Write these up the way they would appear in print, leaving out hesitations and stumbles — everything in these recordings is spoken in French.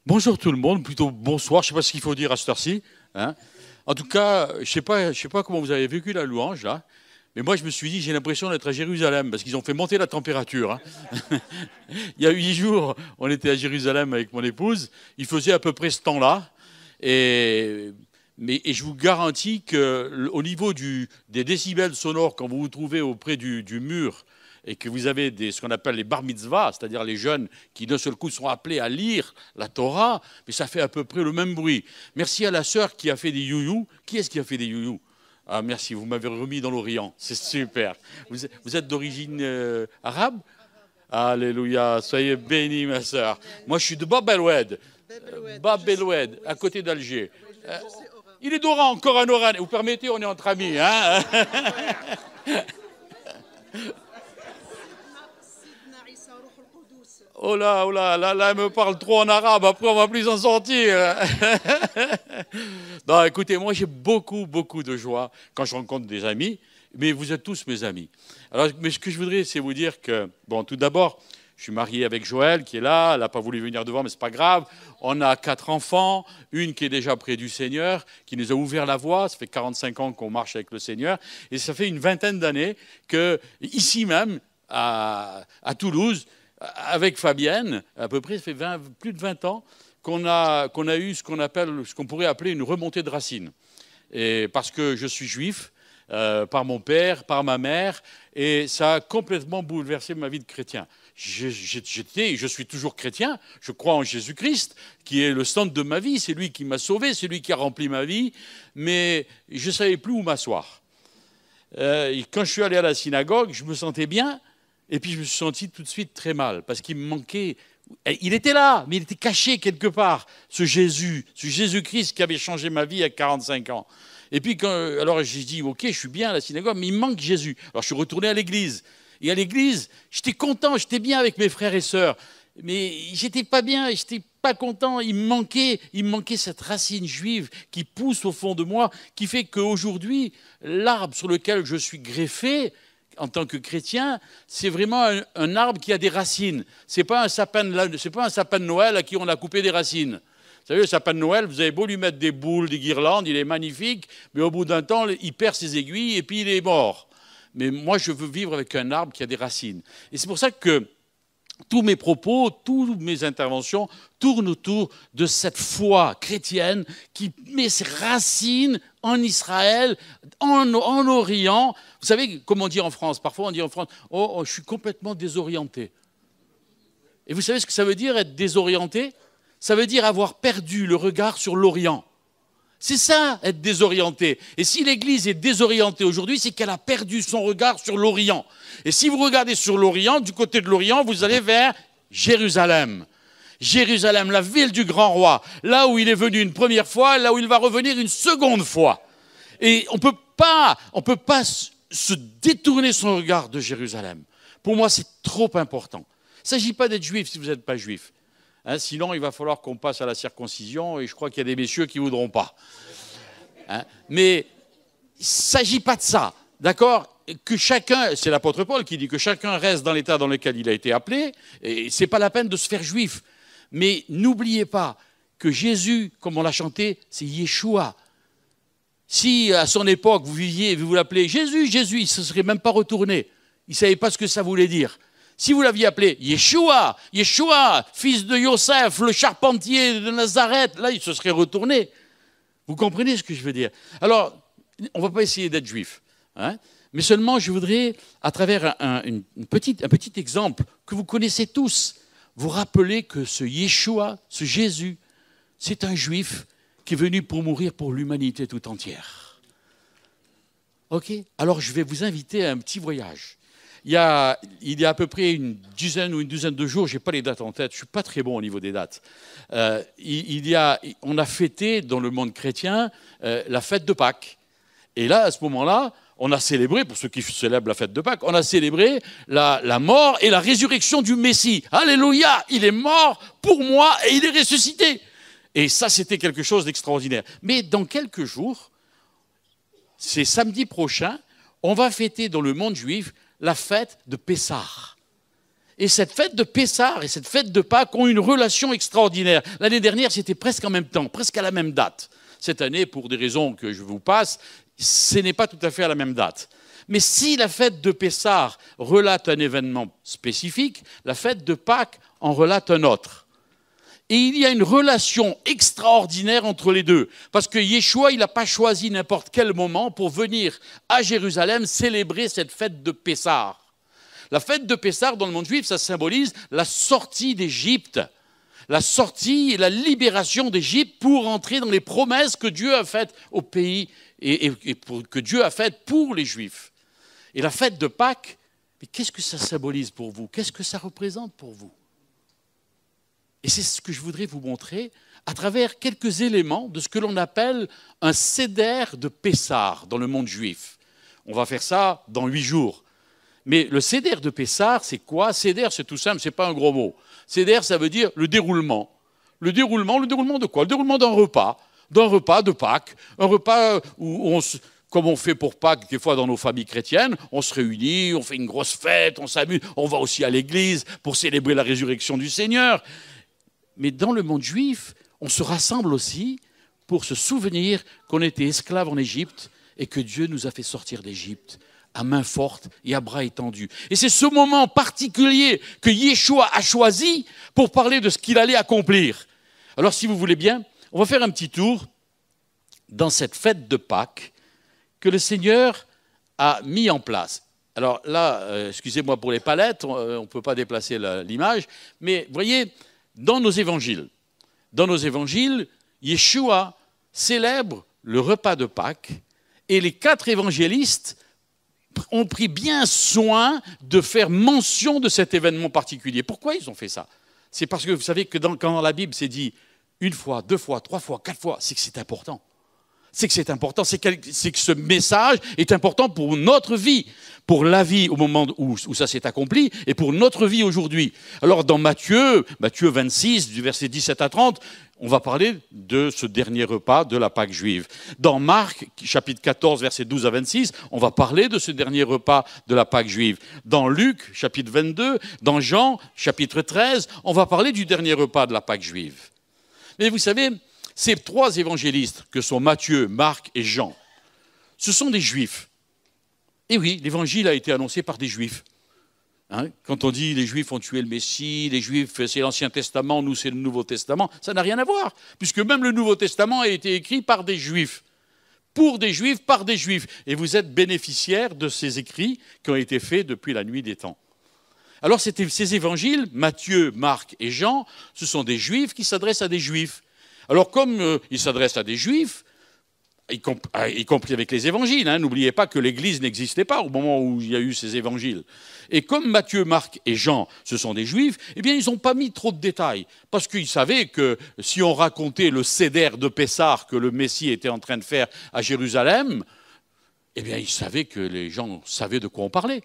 Bonjour tout le monde, plutôt bonsoir, je ne sais pas ce qu'il faut dire à cette heure-ci. Hein. En tout cas, je ne sais pas comment vous avez vécu la louange là, mais moi je me suis dit, j'ai l'impression d'être à Jérusalem, parce qu'ils ont fait monter la température. Hein. Il y a 8 jours, on était à Jérusalem avec mon épouse, il faisait à peu près ce temps-là, et je vous garantis qu'au niveau des décibels sonores, quand vous vous trouvez auprès du mur, et que vous avez ce qu'on appelle les bar mitzvahs, c'est-à-dire les jeunes qui d'un seul coup sont appelés à lire la Torah, mais ça fait à peu près le même bruit. Merci à la sœur qui a fait des youyou. Qui est-ce qui a fait des youyou? Ah merci, vous m'avez remis dans l'Orient, c'est super. Vous êtes d'origine arabe? Alléluia, soyez bénis ma sœur. Moi je suis de Bab el-Oued, à côté d'Alger. Il est d'Oran, encore un Oran. Vous permettez, on est entre amis. Hein. Oh là, là, elle me parle trop en arabe, après on va plus s'en sortir. Non, écoutez, moi j'ai beaucoup de joie quand je rencontre des amis, mais vous êtes tous mes amis. Alors, mais ce que je voudrais, c'est vous dire que, bon, tout d'abord, je suis marié avec Joël qui est là, elle n'a pas voulu venir devant, mais c'est pas grave. On a 4 enfants, une qui est déjà près du Seigneur, qui nous a ouvert la voie. Ça fait 45 ans qu'on marche avec le Seigneur, et ça fait une vingtaine d'années que, ici même, à Toulouse, avec Fabienne, à peu près, ça fait plus de 20 ans qu'on a eu ce qu'on pourrait appeler une remontée de racines. Et parce que je suis juif, par mon père, par ma mère, et ça a complètement bouleversé ma vie de chrétien. Je suis toujours chrétien, je crois en Jésus-Christ, qui est le centre de ma vie, c'est lui qui m'a sauvé, c'est lui qui a rempli ma vie, mais je ne savais plus où m'asseoir. Quand je suis allé à la synagogue, je me sentais bien, et puis je me suis senti tout de suite très mal, parce qu'il me manquait... Il était là, mais il était caché quelque part, ce Jésus-Christ qui avait changé ma vie à 45 ans. Et puis, alors j'ai dit, ok, je suis bien à la synagogue, mais il me manque Jésus. Alors je suis retourné à l'église. Et à l'église, j'étais content, j'étais bien avec mes frères et sœurs. Mais j'étais pas bien, j'étais pas content. Il me manquait cette racine juive qui pousse au fond de moi, qui fait qu'aujourd'hui, l'arbre sur lequel je suis greffé, en tant que chrétien, c'est vraiment un arbre qui a des racines. C'est pas un sapin de Noël à qui on a coupé des racines. Vous savez, le sapin de Noël, vous avez beau lui mettre des boules, des guirlandes, il est magnifique, mais au bout d'un temps, il perd ses aiguilles et puis il est mort. Mais moi, je veux vivre avec un arbre qui a des racines. Et c'est pour ça que tous mes propos, toutes mes interventions tournent autour de cette foi chrétienne qui met ses racines en Israël, en Orient. Vous savez, comme on dit en France, parfois on dit en France, oh, je suis complètement désorienté. Et vous savez ce que ça veut dire, être désorienté? Ça veut dire avoir perdu le regard sur l'Orient. C'est ça, être désorienté. Et si l'Église est désorientée aujourd'hui, c'est qu'elle a perdu son regard sur l'Orient. Et si vous regardez sur l'Orient, du côté de l'Orient, vous allez vers Jérusalem. Jérusalem, la ville du grand roi, là où il est venu une première fois, là où il va revenir une seconde fois. Et on peut pas se détourner son regard de Jérusalem. Pour moi, c'est trop important. Il ne s'agit pas d'être juif si vous n'êtes pas juif. Hein, sinon, il va falloir qu'on passe à la circoncision, et je crois qu'il y a des messieurs qui ne voudront pas. Hein, mais il ne s'agit pas de ça, d'accord? Que chacun, c'est l'apôtre Paul qui dit que chacun reste dans l'état dans lequel il a été appelé, et ce n'est pas la peine de se faire juif. Mais n'oubliez pas que Jésus, comme on l'a chanté, c'est Yeshua. Si à son époque vous viviez et vous l'appelez Jésus, Jésus, il ne se serait même pas retourné. Il ne savait pas ce que ça voulait dire. Si vous l'aviez appelé Yeshua, Yeshua, fils de Yosef, le charpentier de Nazareth, là, il se serait retourné. Vous comprenez ce que je veux dire? Alors, on ne va pas essayer d'être juif. Hein, mais seulement, je voudrais, à travers un petit exemple que vous connaissez tous, vous rappeler que ce Yeshua, ce Jésus, c'est un juif qui est venu pour mourir pour l'humanité tout entière. Ok? Alors, je vais vous inviter à un petit voyage. Il y a à peu près une dizaine ou une douzaine de jours, je n'ai pas les dates en tête, je ne suis pas très bon au niveau des dates. On a fêté dans le monde chrétien la fête de Pâques. Et là, à ce moment-là, on a célébré, pour ceux qui célèbrent la fête de Pâques, on a célébré la mort et la résurrection du Messie. Alléluia, il est mort pour moi et il est ressuscité. Et ça, c'était quelque chose d'extraordinaire. Mais dans quelques jours, c'est samedi prochain, on va fêter dans le monde juif la fête de Pessah. Et cette fête de Pessah et cette fête de Pâques ont une relation extraordinaire. L'année dernière, c'était presque en même temps, presque à la même date. Cette année, pour des raisons que je vous passe, ce n'est pas tout à fait à la même date. Mais si la fête de Pessah relate un événement spécifique, la fête de Pâques en relate un autre. Et il y a une relation extraordinaire entre les deux. Parce que Yeshua, il n'a pas choisi n'importe quel moment pour venir à Jérusalem célébrer cette fête de Pessah. La fête de Pessah, dans le monde juif, ça symbolise la sortie d'Égypte. La sortie et la libération d'Égypte pour entrer dans les promesses que Dieu a faites au pays et que Dieu a faites pour les Juifs. Et la fête de Pâques, mais qu'est-ce que ça symbolise pour vous? Qu'est-ce que ça représente pour vous? Et c'est ce que je voudrais vous montrer à travers quelques éléments de ce que l'on appelle un seder de Pessah dans le monde juif. On va faire ça dans 8 jours. Mais le seder de Pessah, c'est quoi? Seder, c'est tout simple, ce n'est pas un gros mot. Seder, ça veut dire le déroulement. Le déroulement de quoi? Le déroulement d'un repas de Pâques, un repas où comme on fait pour Pâques, des fois dans nos familles chrétiennes, on se réunit, on fait une grosse fête, on s'amuse, on va aussi à l'église pour célébrer la résurrection du Seigneur. Mais dans le monde juif, on se rassemble aussi pour se souvenir qu'on était esclaves en Égypte et que Dieu nous a fait sortir d'Égypte à main forte et à bras étendus. Et c'est ce moment particulier que Yeshua a choisi pour parler de ce qu'il allait accomplir. Alors si vous voulez bien, on va faire un petit tour dans cette fête de Pâques que le Seigneur a mis en place. Alors là, excusez-moi pour les palettes, on ne peut pas déplacer l'image, mais voyez, dans nos évangiles, Yeshua célèbre le repas de Pâques et les 4 évangélistes ont pris bien soin de faire mention de cet événement particulier. Pourquoi ils ont fait ça? C'est parce que vous savez que quand dans la Bible c'est dit 1 fois, 2 fois, 3 fois, 4 fois, c'est que c'est important. C'est que ce message est important pour notre vie, pour la vie au moment où ça s'est accompli et pour notre vie aujourd'hui. Alors dans Matthieu 26, du verset 17 à 30, on va parler de ce dernier repas de la Pâque juive. Dans Marc, chapitre 14, verset 12 à 26, on va parler de ce dernier repas de la Pâque juive. Dans Luc, chapitre 22, dans Jean, chapitre 13, on va parler du dernier repas de la Pâque juive. Mais vous savez, ces 3 évangélistes, que sont Matthieu, Marc et Jean, ce sont des Juifs. Et oui, l'évangile a été annoncé par des Juifs. Quand on dit les Juifs ont tué le Messie, les Juifs c'est l'Ancien Testament, nous c'est le Nouveau Testament, ça n'a rien à voir, puisque même le Nouveau Testament a été écrit par des Juifs, pour des Juifs, par des Juifs. Et vous êtes bénéficiaires de ces écrits qui ont été faits depuis la nuit des temps. Alors ces évangiles, Matthieu, Marc et Jean, ce sont des Juifs qui s'adressent à des Juifs. Alors comme ils s'adressent à des Juifs, y compris avec les évangiles, n'oubliez pas que l'Église n'existait pas au moment où il y a eu ces évangiles. Et comme Matthieu, Marc et Jean, ce sont des Juifs, eh bien ils n'ont pas mis trop de détails, parce qu'ils savaient que si on racontait le seder de Pessah que le Messie était en train de faire à Jérusalem, eh bien ils savaient que les gens savaient de quoi on parlait.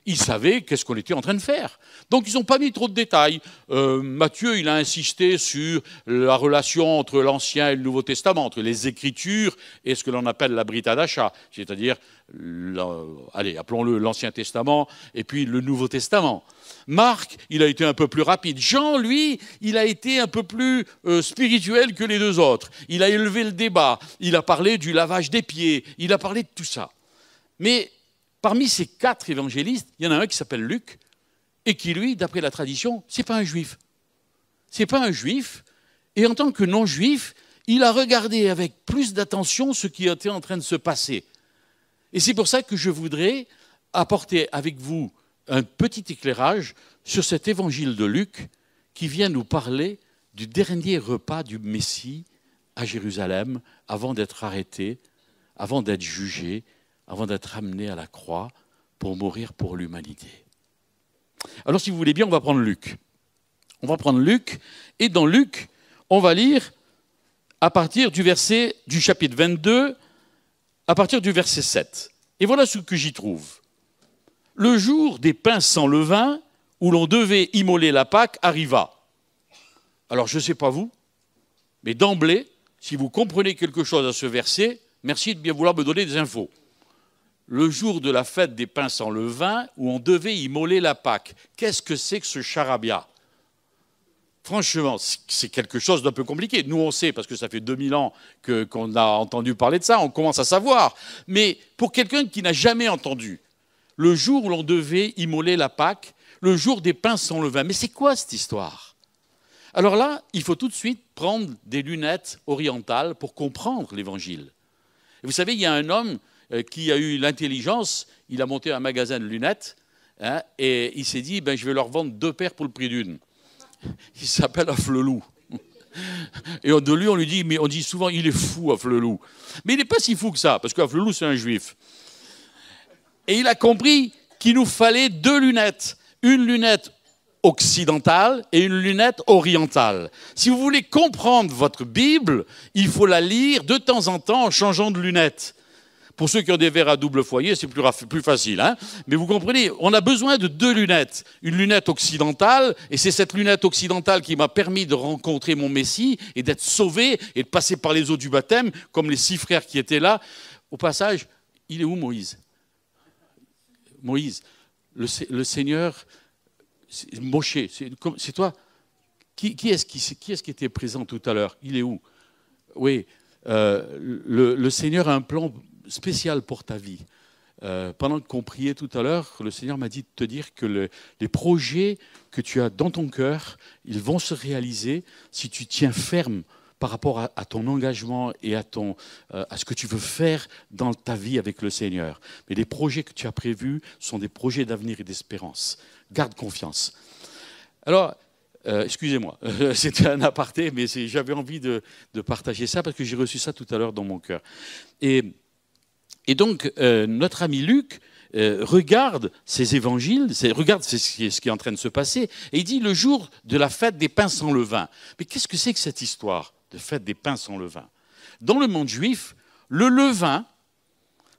Ils savaient qu'est-ce qu'on était en train de faire. Donc, ils n'ont pas mis trop de détails. Matthieu, il a insisté sur la relation entre l'Ancien et le Nouveau Testament, entre les Écritures et ce que l'on appelle la Brit Hadasha, c'est-à-dire, appelons-le l'Ancien Testament et puis le Nouveau Testament. Marc, il a été un peu plus rapide. Jean, lui, il a été un peu plus spirituel que les 2 autres. Il a élevé le débat. Il a parlé du lavage des pieds. Il a parlé de tout ça. Mais parmi ces 4 évangélistes, il y en a un qui s'appelle Luc, et qui, lui, d'après la tradition, c'est pas un juif. C'est pas un juif, et en tant que non-juif, il a regardé avec plus d'attention ce qui était en train de se passer. Et c'est pour ça que je voudrais apporter avec vous un petit éclairage sur cet évangile de Luc qui vient nous parler du dernier repas du Messie à Jérusalem avant d'être arrêté, avant d'être jugé, avant d'être amené à la croix pour mourir pour l'humanité. Alors, si vous voulez bien, on va prendre Luc. On va prendre Luc, et dans Luc, on va lire à partir du chapitre 22, à partir du verset 7. Et voilà ce que j'y trouve. Le jour des pains sans levain, où l'on devait immoler la Pâque, arriva. Alors, je ne sais pas vous, mais d'emblée, si vous comprenez quelque chose à ce verset, merci de bien vouloir me donner des infos. le jour de la fête des pains sans levain, où on devait immoler la Pâque. Qu'est-ce que c'est que ce charabia? Franchement, c'est quelque chose d'un peu compliqué. Nous, on sait, parce que ça fait 2000 ans qu'on a entendu parler de ça, on commence à savoir. Mais pour quelqu'un qui n'a jamais entendu, le jour où l'on devait immoler la Pâque, le jour des pains sans levain, mais c'est quoi cette histoire? Alors là, il faut tout de suite prendre des lunettes orientales pour comprendre l'Évangile. Vous savez, il y a un homme qui a eu l'intelligence, il a monté un magasin de lunettes, hein, et il s'est dit, ben, je vais leur vendre 2 paires pour le prix d'une. Il s'appelle Afflelou. Et de lui, on lui dit, mais on dit souvent, il est fou, Afflelou. Mais il n'est pas si fou que ça, parce qu'Afflelou, c'est un juif. Et il a compris qu'il nous fallait 2 lunettes. Une lunette occidentale et une lunette orientale. Si vous voulez comprendre votre Bible, il faut la lire de temps en temps en changeant de lunettes. Pour ceux qui ont des verres à double foyer, c'est plus facile. Hein, mais vous comprenez, on a besoin de 2 lunettes. Une lunette occidentale, et c'est cette lunette occidentale qui m'a permis de rencontrer mon Messie et d'être sauvé et de passer par les eaux du baptême, comme les 6 frères qui étaient là. Au passage, il est où Moïse? Moïse, le Seigneur, Moshe, c'est toi? Qui est-ce qui était présent tout à l'heure? Il est où? Oui, le Seigneur a un plan spécial pour ta vie. Pendant qu'on priait tout à l'heure, le Seigneur m'a dit de te dire que les projets que tu as dans ton cœur, ils vont se réaliser si tu tiens ferme par rapport à ton engagement et à ce que tu veux faire dans ta vie avec le Seigneur. Mais les projets que tu as prévus sont des projets d'avenir et d'espérance. Garde confiance. Alors, excusez-moi, c'était un aparté, mais j'avais envie de partager ça parce que j'ai reçu ça tout à l'heure dans mon cœur. Et donc, notre ami Luc regarde ces évangiles, regarde ce qui est en train de se passer, et il dit le jour de la fête des pains sans levain. Mais qu'est-ce que c'est que cette histoire de fête des pains sans levain? Dans le monde juif, le levain,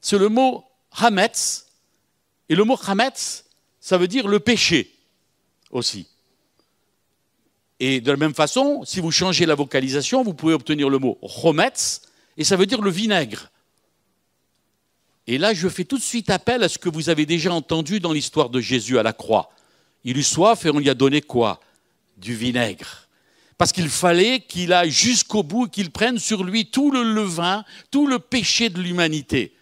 c'est le mot hametz, et le mot hametz, ça veut dire le péché aussi. Et de la même façon, si vous changez la vocalisation, vous pouvez obtenir le mot chometz, et ça veut dire le vinaigre. Et là, je fais tout de suite appel à ce que vous avez déjà entendu dans l'histoire de Jésus à la croix. Il eut soif et on lui a donné quoi? Du vinaigre. Parce qu'il fallait qu'il aille jusqu'au bout, qu'il prenne sur lui tout le levain, tout le péché de l'humanité.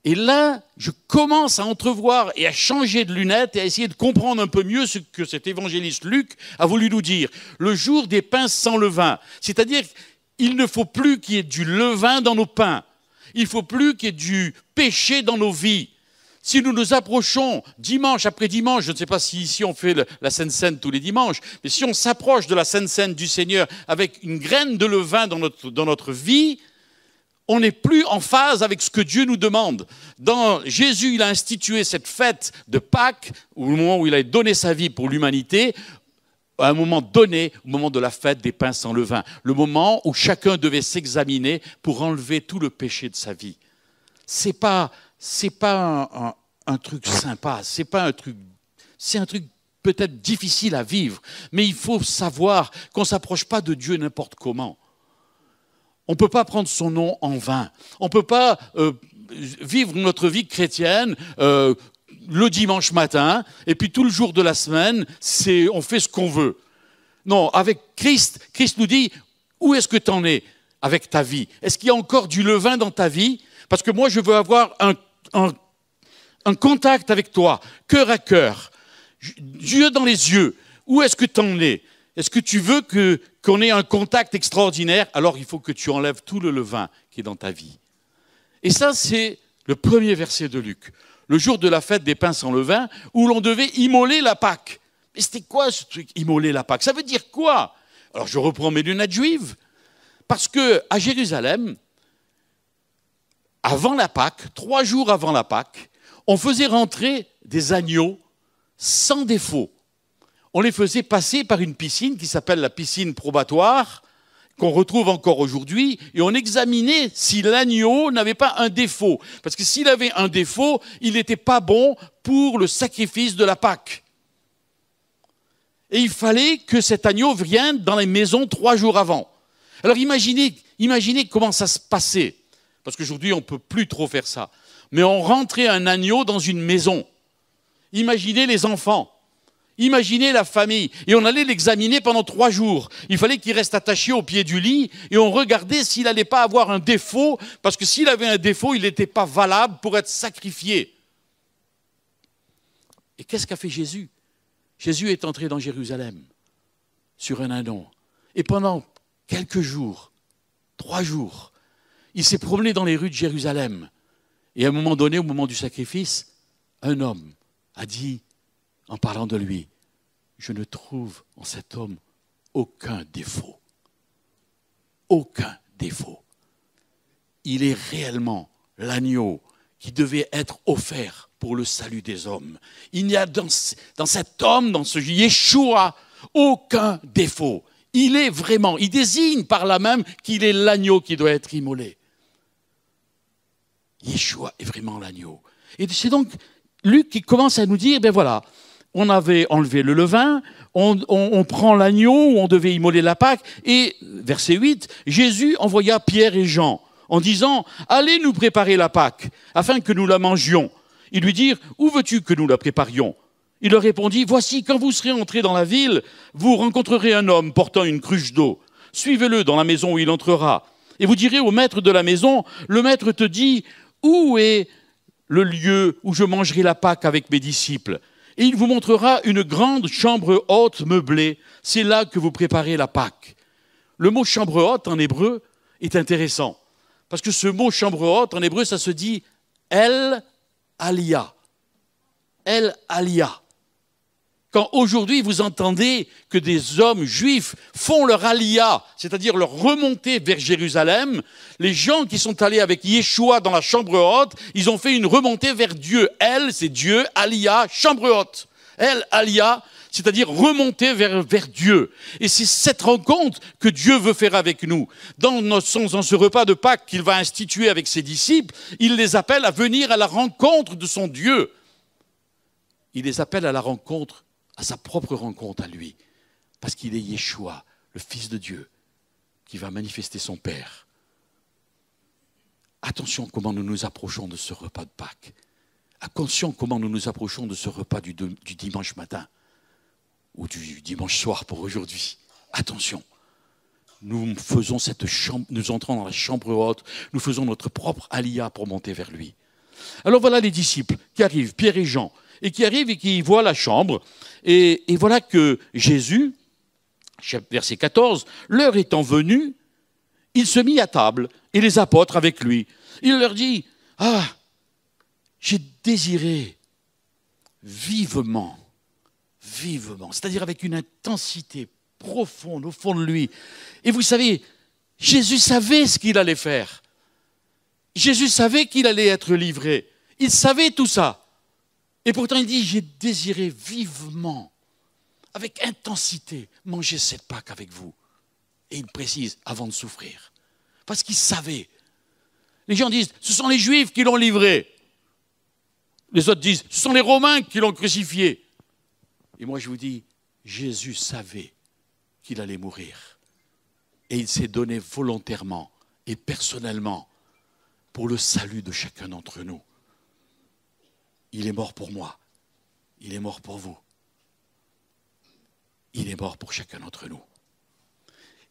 Et là, je commence à entrevoir et à changer de lunettes et à essayer de comprendre un peu mieux ce que cet évangéliste Luc a voulu nous dire. Le jour des pains sans levain. C'est-à-dire qu'il ne faut plus qu'il y ait du levain dans nos pains. Il ne faut plus qu'il y ait du péché dans nos vies. Si nous nous approchons dimanche après dimanche, je ne sais pas si ici on fait la Sainte Seine tous les dimanches, mais si on s'approche de la Sainte Seine du Seigneur avec une graine de levain dans notre vie, on n'est plus en phase avec ce que Dieu nous demande. Jésus, il a institué cette fête de Pâques, au moment où il a donné sa vie pour l'humanité, à un moment donné, au moment de la fête des pains sans levain, le moment où chacun devait s'examiner pour enlever tout le péché de sa vie. C'est pas un truc sympa, c'est un truc peut-être difficile à vivre, mais il faut savoir qu'on ne s'approche pas de Dieu n'importe comment. On ne peut pas prendre son nom en vain. On ne peut pas vivre notre vie chrétienne le dimanche matin, et puis tout le jour de la semaine, on fait ce qu'on veut. Non, avec Christ nous dit, où est-ce que tu en es avec ta vie? Est-ce qu'il y a encore du levain dans ta vie? Parce que moi, je veux avoir un contact avec toi, cœur à cœur, yeux dans les yeux. Où est-ce que tu en es? Est-ce que tu veux qu'on ait un contact extraordinaire? Alors il faut que tu enlèves tout le levain qui est dans ta vie. Et ça, c'est le premier verset de Luc. Le jour de la fête des pains sans levain, où l'on devait immoler la Pâque. Mais c'était quoi ce truc, immoler la Pâque? Ça veut dire quoi? Alors je reprends mes lunettes juives. Parce qu'à Jérusalem, avant la Pâque, 3 jours avant la Pâque, on faisait rentrer des agneaux sans défaut. On les faisait passer par une piscine qui s'appelle la piscine probatoire, qu'on retrouve encore aujourd'hui, et on examinait si l'agneau n'avait pas un défaut. Parce que s'il avait un défaut, il n'était pas bon pour le sacrifice de la Pâque. Et il fallait que cet agneau vienne dans les maisons 3 jours avant. Alors imaginez comment ça se passait. Parce qu'aujourd'hui, on ne peut plus trop faire ça. mais on rentrait un agneau dans une maison. Imaginez les enfants. Imaginez la famille. Et on allait l'examiner pendant 3 jours. Il fallait qu'il reste attaché au pied du lit et on regardait s'il n'allait pas avoir un défaut, parce que s'il avait un défaut, il n'était pas valable pour être sacrifié. Et qu'est-ce qu'a fait Jésus? Jésus est entré dans Jérusalem sur un agneau. Et pendant quelques jours, 3 jours, il s'est promené dans les rues de Jérusalem. Et à un moment donné, au moment du sacrifice, un homme a dit, en parlant de lui, je ne trouve en cet homme aucun défaut. Aucun défaut. Il est réellement l'agneau qui devait être offert pour le salut des hommes. Il n'y a dans cet homme, dans ce Yeshua, aucun défaut. Il est vraiment, il désigne par là même qu'il est l'agneau qui doit être immolé. Yeshua est vraiment l'agneau. Et c'est donc Luc qui commence à nous dire, ben voilà, on avait enlevé le levain, on prend l'agneau où on devait immoler la Pâque, et verset 8, Jésus envoya Pierre et Jean en disant, allez nous préparer la Pâque, afin que nous la mangions. Ils lui dirent, où veux-tu que nous la préparions? Il leur répondit, voici, quand vous serez entrés dans la ville, vous rencontrerez un homme portant une cruche d'eau. Suivez-le dans la maison où il entrera. Et vous direz au maître de la maison, le maître te dit, où est le lieu où je mangerai la Pâque avec mes disciples? Et il vous montrera une grande chambre haute meublée. C'est là que vous préparez la Pâque. Le mot chambre haute en hébreu est intéressant. Parce que ce mot chambre haute en hébreu, ça se dit El Alia. El Alia. Quand aujourd'hui vous entendez que des hommes juifs font leur alia, c'est-à-dire leur remontée vers Jérusalem, les gens qui sont allés avec Yeshua dans la chambre haute, ils ont fait une remontée vers Dieu. El, c'est Dieu, alia, chambre haute. El alia, c'est-à-dire remonter vers Dieu. Et c'est cette rencontre que Dieu veut faire avec nous. Dans ce repas de Pâques qu'il va instituer avec ses disciples, il les appelle à venir à la rencontre de son Dieu. Il les appelle à la rencontre, à sa propre rencontre à lui, parce qu'il est Yeshua, le Fils de Dieu, qui va manifester son Père. Attention comment nous nous approchons de ce repas de Pâques. Attention comment nous nous approchons de ce repas du dimanche matin, ou du dimanche soir pour aujourd'hui. Attention, nous faisons cette chambre, nous entrons dans la chambre haute, nous faisons notre propre alia pour monter vers lui. Alors voilà les disciples qui arrivent, Pierre et Jean, et qui arrivent et qui voient la chambre. Et voilà que Jésus, verset 14, l'heure étant venue, il se mit à table et les apôtres avec lui. Il leur dit, ah, j'ai désiré vivement, c'est-à-dire avec une intensité profonde au fond de lui. Et vous savez, Jésus savait ce qu'il allait faire. Jésus savait qu'il allait être livré. Il savait tout ça. Et pourtant, il dit, j'ai désiré vivement, avec intensité, manger cette Pâque avec vous. Et il précise, avant de souffrir. Parce qu'il savait. Les gens disent, ce sont les Juifs qui l'ont livré. Les autres disent, ce sont les Romains qui l'ont crucifié. Et moi, je vous dis, Jésus savait qu'il allait mourir. Et il s'est donné volontairement et personnellement pour le salut de chacun d'entre nous. Il est mort pour moi. Il est mort pour vous. Il est mort pour chacun d'entre nous.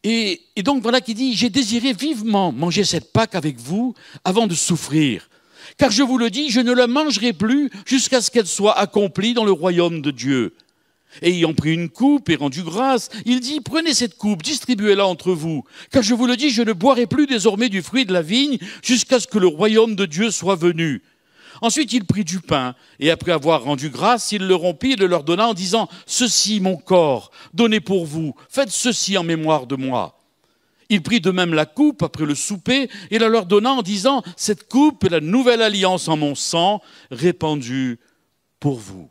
Et donc voilà qui dit, j'ai désiré vivement manger cette Pâque avec vous avant de souffrir. Car je vous le dis, je ne la mangerai plus jusqu'à ce qu'elle soit accomplie dans le royaume de Dieu. Et ayant pris une coupe et rendu grâce, il dit, prenez cette coupe, distribuez-la entre vous. Car je vous le dis, je ne boirai plus désormais du fruit de la vigne jusqu'à ce que le royaume de Dieu soit venu. Ensuite, il prit du pain, et après avoir rendu grâce, il le rompit et le leur donna en disant, « Ceci, mon corps, donné pour vous, faites ceci en mémoire de moi. » Il prit de même la coupe après le souper, et la leur donna en disant, « Cette coupe est la nouvelle alliance en mon sang, répandue pour vous. »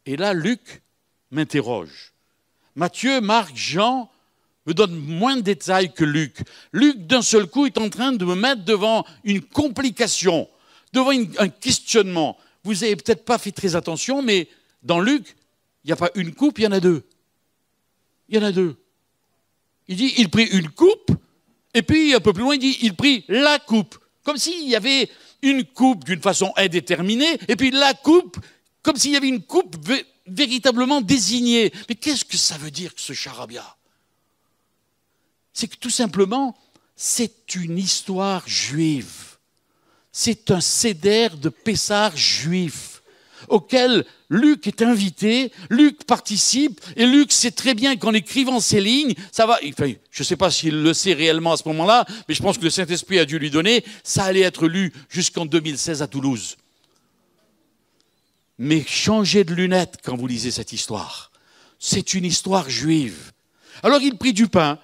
Et là, Luc m'interroge. Matthieu, Marc, Jean me donnent moins de détails que Luc. Luc, d'un seul coup, est en train de me mettre devant une complication, devant un questionnement. Vous n'avez peut-être pas fait très attention, mais dans Luc, il n'y a pas une coupe, il y en a deux. Il y en a deux. Il dit, il prit une coupe, et puis un peu plus loin, il dit, il prit la coupe. Comme s'il y avait une coupe d'une façon indéterminée, et puis la coupe, comme s'il y avait une coupe véritablement désignée. Mais qu'est-ce que ça veut dire, ce charabia? C'est que tout simplement, c'est une histoire juive. C'est un seder de Pessah juif, auquel Luc est invité, Luc participe, et Luc sait très bien qu'en écrivant ces lignes, ça va, enfin, je ne sais pas s'il le sait réellement à ce moment-là, mais je pense que le Saint-Esprit a dû lui donner, ça allait être lu jusqu'en 2016 à Toulouse. Mais changez de lunettes quand vous lisez cette histoire. C'est une histoire juive. Alors il prit du pain,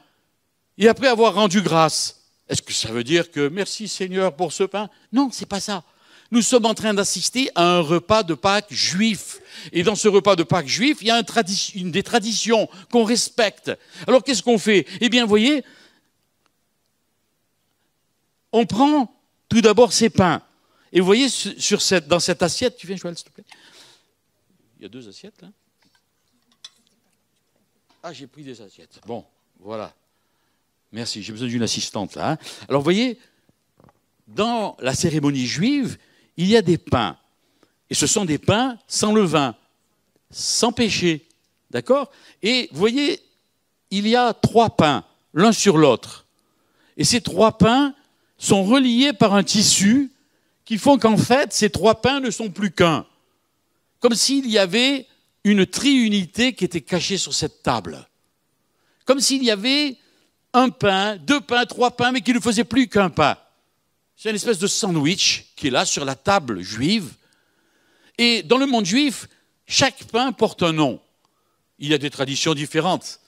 et après avoir rendu grâce, est-ce que ça veut dire que merci Seigneur pour ce pain? Non, c'est pas ça. Nous sommes en train d'assister à un repas de Pâques juif. Et dans ce repas de Pâques juif, il y a une des traditions qu'on respecte. Alors qu'est-ce qu'on fait? Eh bien, vous voyez, on prend tout d'abord ces pains. Et vous voyez, dans cette assiette, tu viens Joël, s'il te plaît? Il y a 2 assiettes là. Ah, j'ai pris des assiettes. Bon, voilà. Merci, j'ai besoin d'une assistante là. Hein. Alors vous voyez, dans la cérémonie juive, il y a des pains. Et ce sont des pains sans levain, sans péché. D'accord? Et vous voyez, il y a 3 pains, l'un sur l'autre. Et ces 3 pains sont reliés par un tissu qui font qu'en fait, ces 3 pains ne sont plus qu'un. Comme s'il y avait une triunité qui était cachée sur cette table. Comme s'il y avait un pain, 2 pains, 3 pains, mais qui ne faisaient plus qu'un pain. C'est une espèce de sandwich qui est là sur la table juive. Et dans le monde juif, chaque pain porte un nom. Il y a des traditions différentes.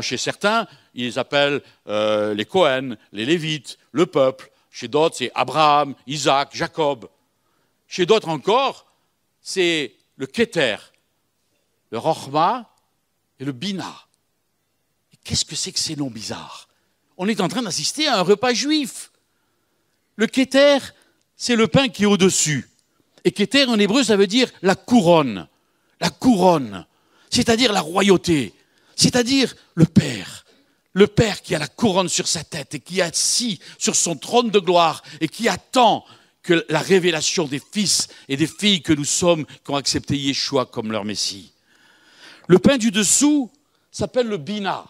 Chez certains, ils les appellent les Cohen, les Lévites, le peuple. Chez d'autres, c'est Abraham, Isaac, Jacob. Chez d'autres encore, c'est le Keter, le Rochma et le Bina. Qu'est-ce que c'est que ces noms bizarres? On est en train d'assister à un repas juif. Le Keter, c'est le pain qui est au-dessus. Et Keter, en hébreu, ça veut dire la couronne. La couronne, c'est-à-dire la royauté, c'est-à-dire le Père. Le Père qui a la couronne sur sa tête et qui est assis sur son trône de gloire et qui attend que la révélation des fils et des filles que nous sommes qui ont accepté Yeshua comme leur Messie. Le pain du dessous s'appelle le Bina.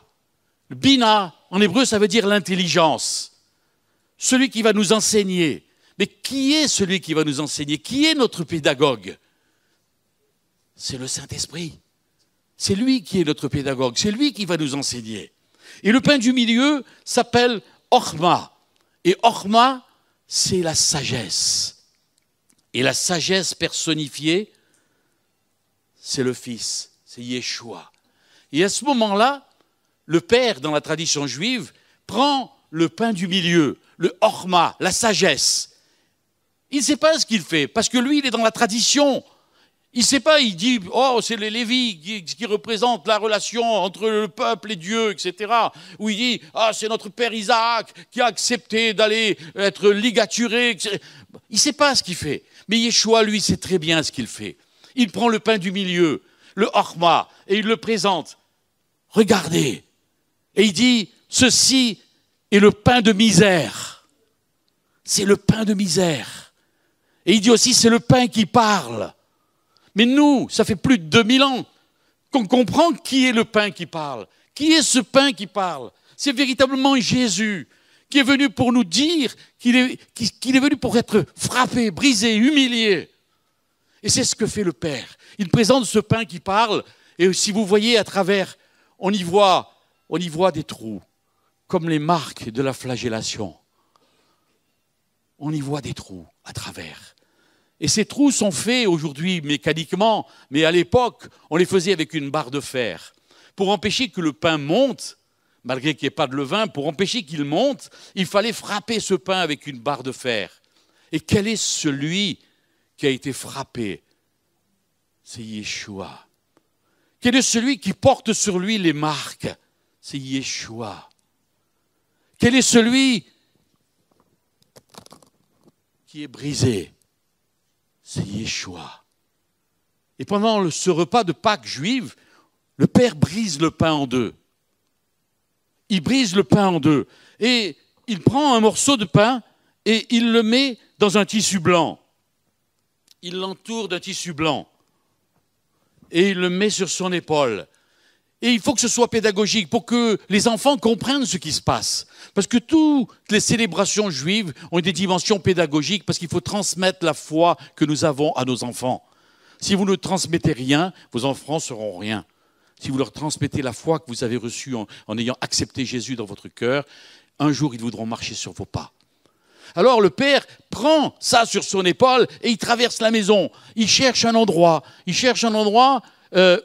Le Bina, en hébreu, ça veut dire l'intelligence. Celui qui va nous enseigner. Mais qui est celui qui va nous enseigner? Qui est notre pédagogue? C'est le Saint-Esprit. C'est lui qui est notre pédagogue. C'est lui qui va nous enseigner. Et le pain du milieu s'appelle Orma. Et Orma, c'est la sagesse. Et la sagesse personnifiée, c'est le Fils, c'est Yeshua. Et à ce moment-là, le Père, dans la tradition juive, prend le pain du milieu, le Orma, la sagesse. Il ne sait pas ce qu'il fait, parce que lui, il est dans la tradition. Il ne sait pas, il dit, oh, c'est les Lévites qui représentent la relation entre le peuple et Dieu, etc. Ou il dit, ah, c'est notre père Isaac qui a accepté d'aller être ligaturé, etc. Il ne sait pas ce qu'il fait. Mais Yeshua, lui, sait très bien ce qu'il fait. Il prend le pain du milieu, le Orma, et il le présente. Regardez. Et il dit, ceci est le pain de misère. C'est le pain de misère. Et il dit aussi, c'est le pain qui parle. Mais nous, ça fait plus de 2000 ans qu'on comprend qui est le pain qui parle. Qui est ce pain qui parle? C'est véritablement Jésus qui est venu pour nous dire qu'il est venu pour être frappé, brisé, humilié. Et c'est ce que fait le Père. Il présente ce pain qui parle, et si vous voyez à travers, on y voit des trous, comme les marques de la flagellation. On y voit des trous à travers. Et ces trous sont faits aujourd'hui mécaniquement, mais à l'époque, on les faisait avec une barre de fer. Pour empêcher que le pain monte, malgré qu'il n'y ait pas de levain, pour empêcher qu'il monte, il fallait frapper ce pain avec une barre de fer. Et quel est celui qui a été frappé? C'est Yeshua. Quel est celui qui porte sur lui les marques? C'est Yeshua. Quel est celui qui est brisé? C'est Yeshua. Et pendant ce repas de Pâques juive, le Père brise le pain en deux. Il brise le pain en deux. Et il prend un morceau de pain et il le met dans un tissu blanc. Il l'entoure d'un tissu blanc et il le met sur son épaule. Et il faut que ce soit pédagogique pour que les enfants comprennent ce qui se passe. Parce que toutes les célébrations juives ont des dimensions pédagogiques parce qu'il faut transmettre la foi que nous avons à nos enfants. Si vous ne transmettez rien, vos enfants ne seront rien. Si vous leur transmettez la foi que vous avez reçue en ayant accepté Jésus dans votre cœur, un jour ils voudront marcher sur vos pas. Alors le père prend ça sur son épaule et il traverse la maison. Il cherche un endroit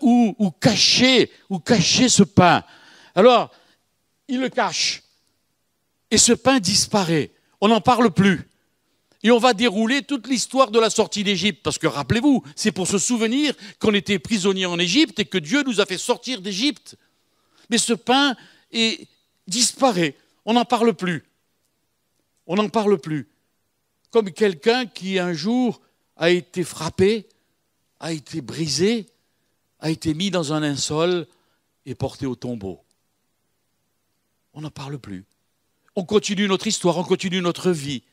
où cacher ce pain. Alors, il le cache. Et ce pain disparaît. On n'en parle plus. Et on va dérouler toute l'histoire de la sortie d'Égypte. Parce que rappelez-vous, c'est pour se souvenir qu'on était prisonniers en Égypte et que Dieu nous a fait sortir d'Égypte. Mais ce pain disparaît. On n'en parle plus. On n'en parle plus. Comme quelqu'un qui un jour a été frappé, a été brisé, a été mis dans un linceul et porté au tombeau. On n'en parle plus. On continue notre histoire, on continue notre vie.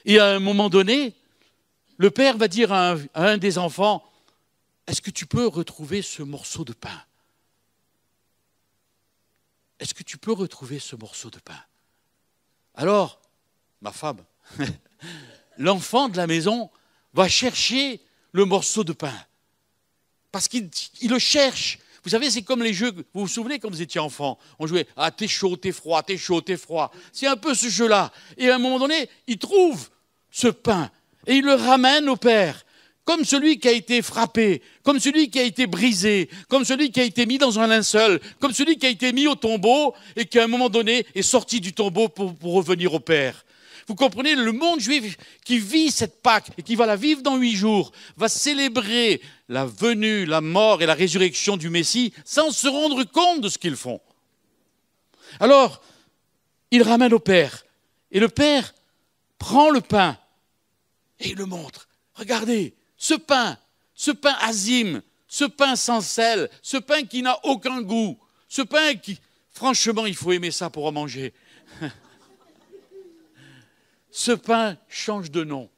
Et à un moment donné, le père va dire à un des enfants, « Est-ce que tu peux retrouver ce morceau de pain ? Est-ce que tu peux retrouver ce morceau de pain ?» Alors, ma femme, l'enfant de la maison va chercher le morceau de pain. Parce qu'il le cherche. Vous savez, c'est comme les jeux, vous vous souvenez quand vous étiez enfant, on jouait « Ah, t'es chaud, t'es froid, t'es chaud, t'es froid ». C'est un peu ce jeu-là. Et à un moment donné, il trouve ce pain et il le ramène au père. Comme celui qui a été frappé, comme celui qui a été brisé, comme celui qui a été mis dans un linceul, comme celui qui a été mis au tombeau et qui à un moment donné est sorti du tombeau pour revenir au père. Vous comprenez, le monde juif qui vit cette Pâque et qui va la vivre dans 8 jours, va célébrer la venue, la mort et la résurrection du Messie sans se rendre compte de ce qu'ils font. Alors, il ramène au Père. Et le Père prend le pain et il le montre. Regardez, ce pain azime, ce pain sans sel, ce pain qui n'a aucun goût, ce pain qui, franchement, il faut aimer ça pour en manger. Ce pain change de nom.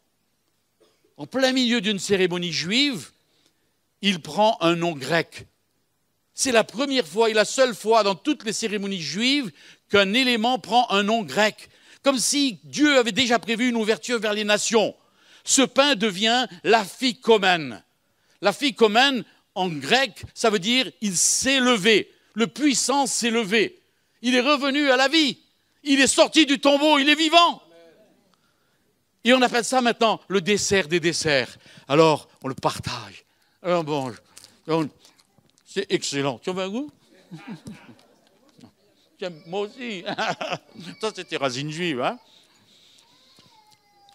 En plein milieu d'une cérémonie juive, il prend un nom grec. C'est la première fois et la seule fois dans toutes les cérémonies juives qu'un élément prend un nom grec. Comme si Dieu avait déjà prévu une ouverture vers les nations. Ce pain devient l'aphikomène. L'aphikomène, en grec, ça veut dire il s'est levé. Le puissant s'est levé. Il est revenu à la vie. Il est sorti du tombeau, il est vivant. Et on appelle ça maintenant le dessert des desserts. Alors, on le partage. Alors bon, c'est excellent. Tu en veux un goût? Moi aussi. Ça, c'était racine juive. Hein?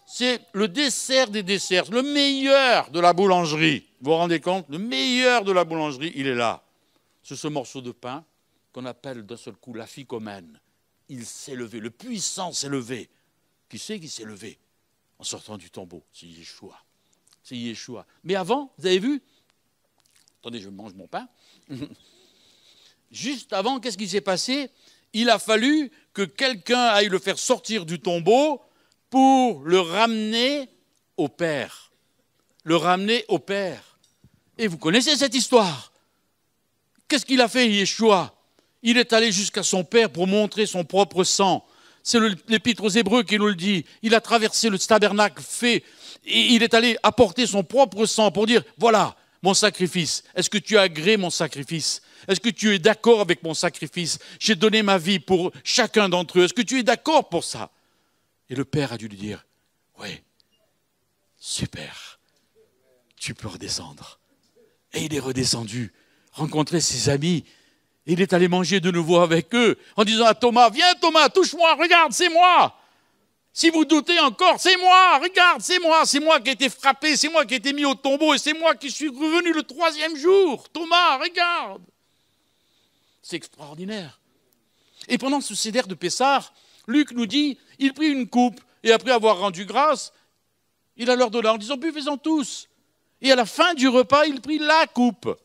C'est le dessert des desserts, le meilleur de la boulangerie. Vous vous rendez compte? Le meilleur de la boulangerie, il est là. C'est ce morceau de pain qu'on appelle d'un seul coup l'aphikomène. Il s'est levé, le puissant s'est levé. Qui c'est qui s'est levé en sortant du tombeau? C'est Yeshua. C'est Yeshua. Mais avant, vous avez vu? Attendez, je mange mon pain. Juste avant, qu'est-ce qui s'est passé? Il a fallu que quelqu'un aille le faire sortir du tombeau pour le ramener au Père. Le ramener au Père. Et vous connaissez cette histoire. Qu'est-ce qu'il a fait, Yeshua? Il est allé jusqu'à son Père pour montrer son propre sang. C'est l'Épître aux Hébreux qui nous le dit. Il a traversé le tabernacle fait et il est allé apporter son propre sang pour dire, voilà mon sacrifice. Est-ce que tu as agréé mon sacrifice? Est-ce que tu es d'accord avec mon sacrifice? J'ai donné ma vie pour chacun d'entre eux. Est-ce que tu es d'accord pour ça? Et le Père a dû lui dire, oui, super, tu peux redescendre. Et il est redescendu, rencontrer ses amis. Et il est allé manger de nouveau avec eux en disant à Thomas, viens Thomas, touche-moi, regarde, c'est moi. Si vous doutez encore, c'est moi, regarde, c'est moi qui ai été frappé, c'est moi qui ai été mis au tombeau et c'est moi qui suis revenu le 3e jour. Thomas, regarde. C'est extraordinaire. Et pendant ce seder de Pessah, Luc nous dit, il prit une coupe et après avoir rendu grâce, il la leur donna en disant, buvez-en tous. Et à la fin du repas, il prit la coupe.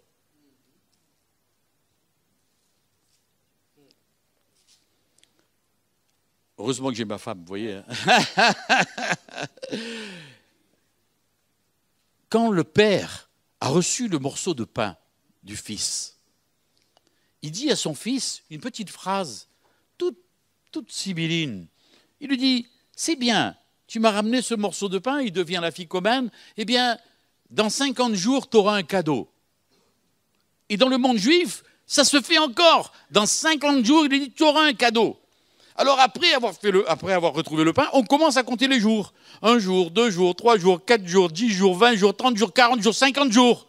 Heureusement que j'ai ma femme, vous voyez. Quand le père a reçu le morceau de pain du fils, il dit à son fils une petite phrase toute sibylline. Il lui dit, c'est bien, tu m'as ramené ce morceau de pain, il devient la ficomène, eh bien, dans 50 jours, tu auras un cadeau. Et dans le monde juif, ça se fait encore. Dans 50 jours, il dit, tu auras un cadeau. Alors après avoir retrouvé le pain, on commence à compter les jours. 1 jour, 2 jours, 3 jours, 4 jours, 10 jours, 20 jours, 30 jours, 40 jours, 50 jours.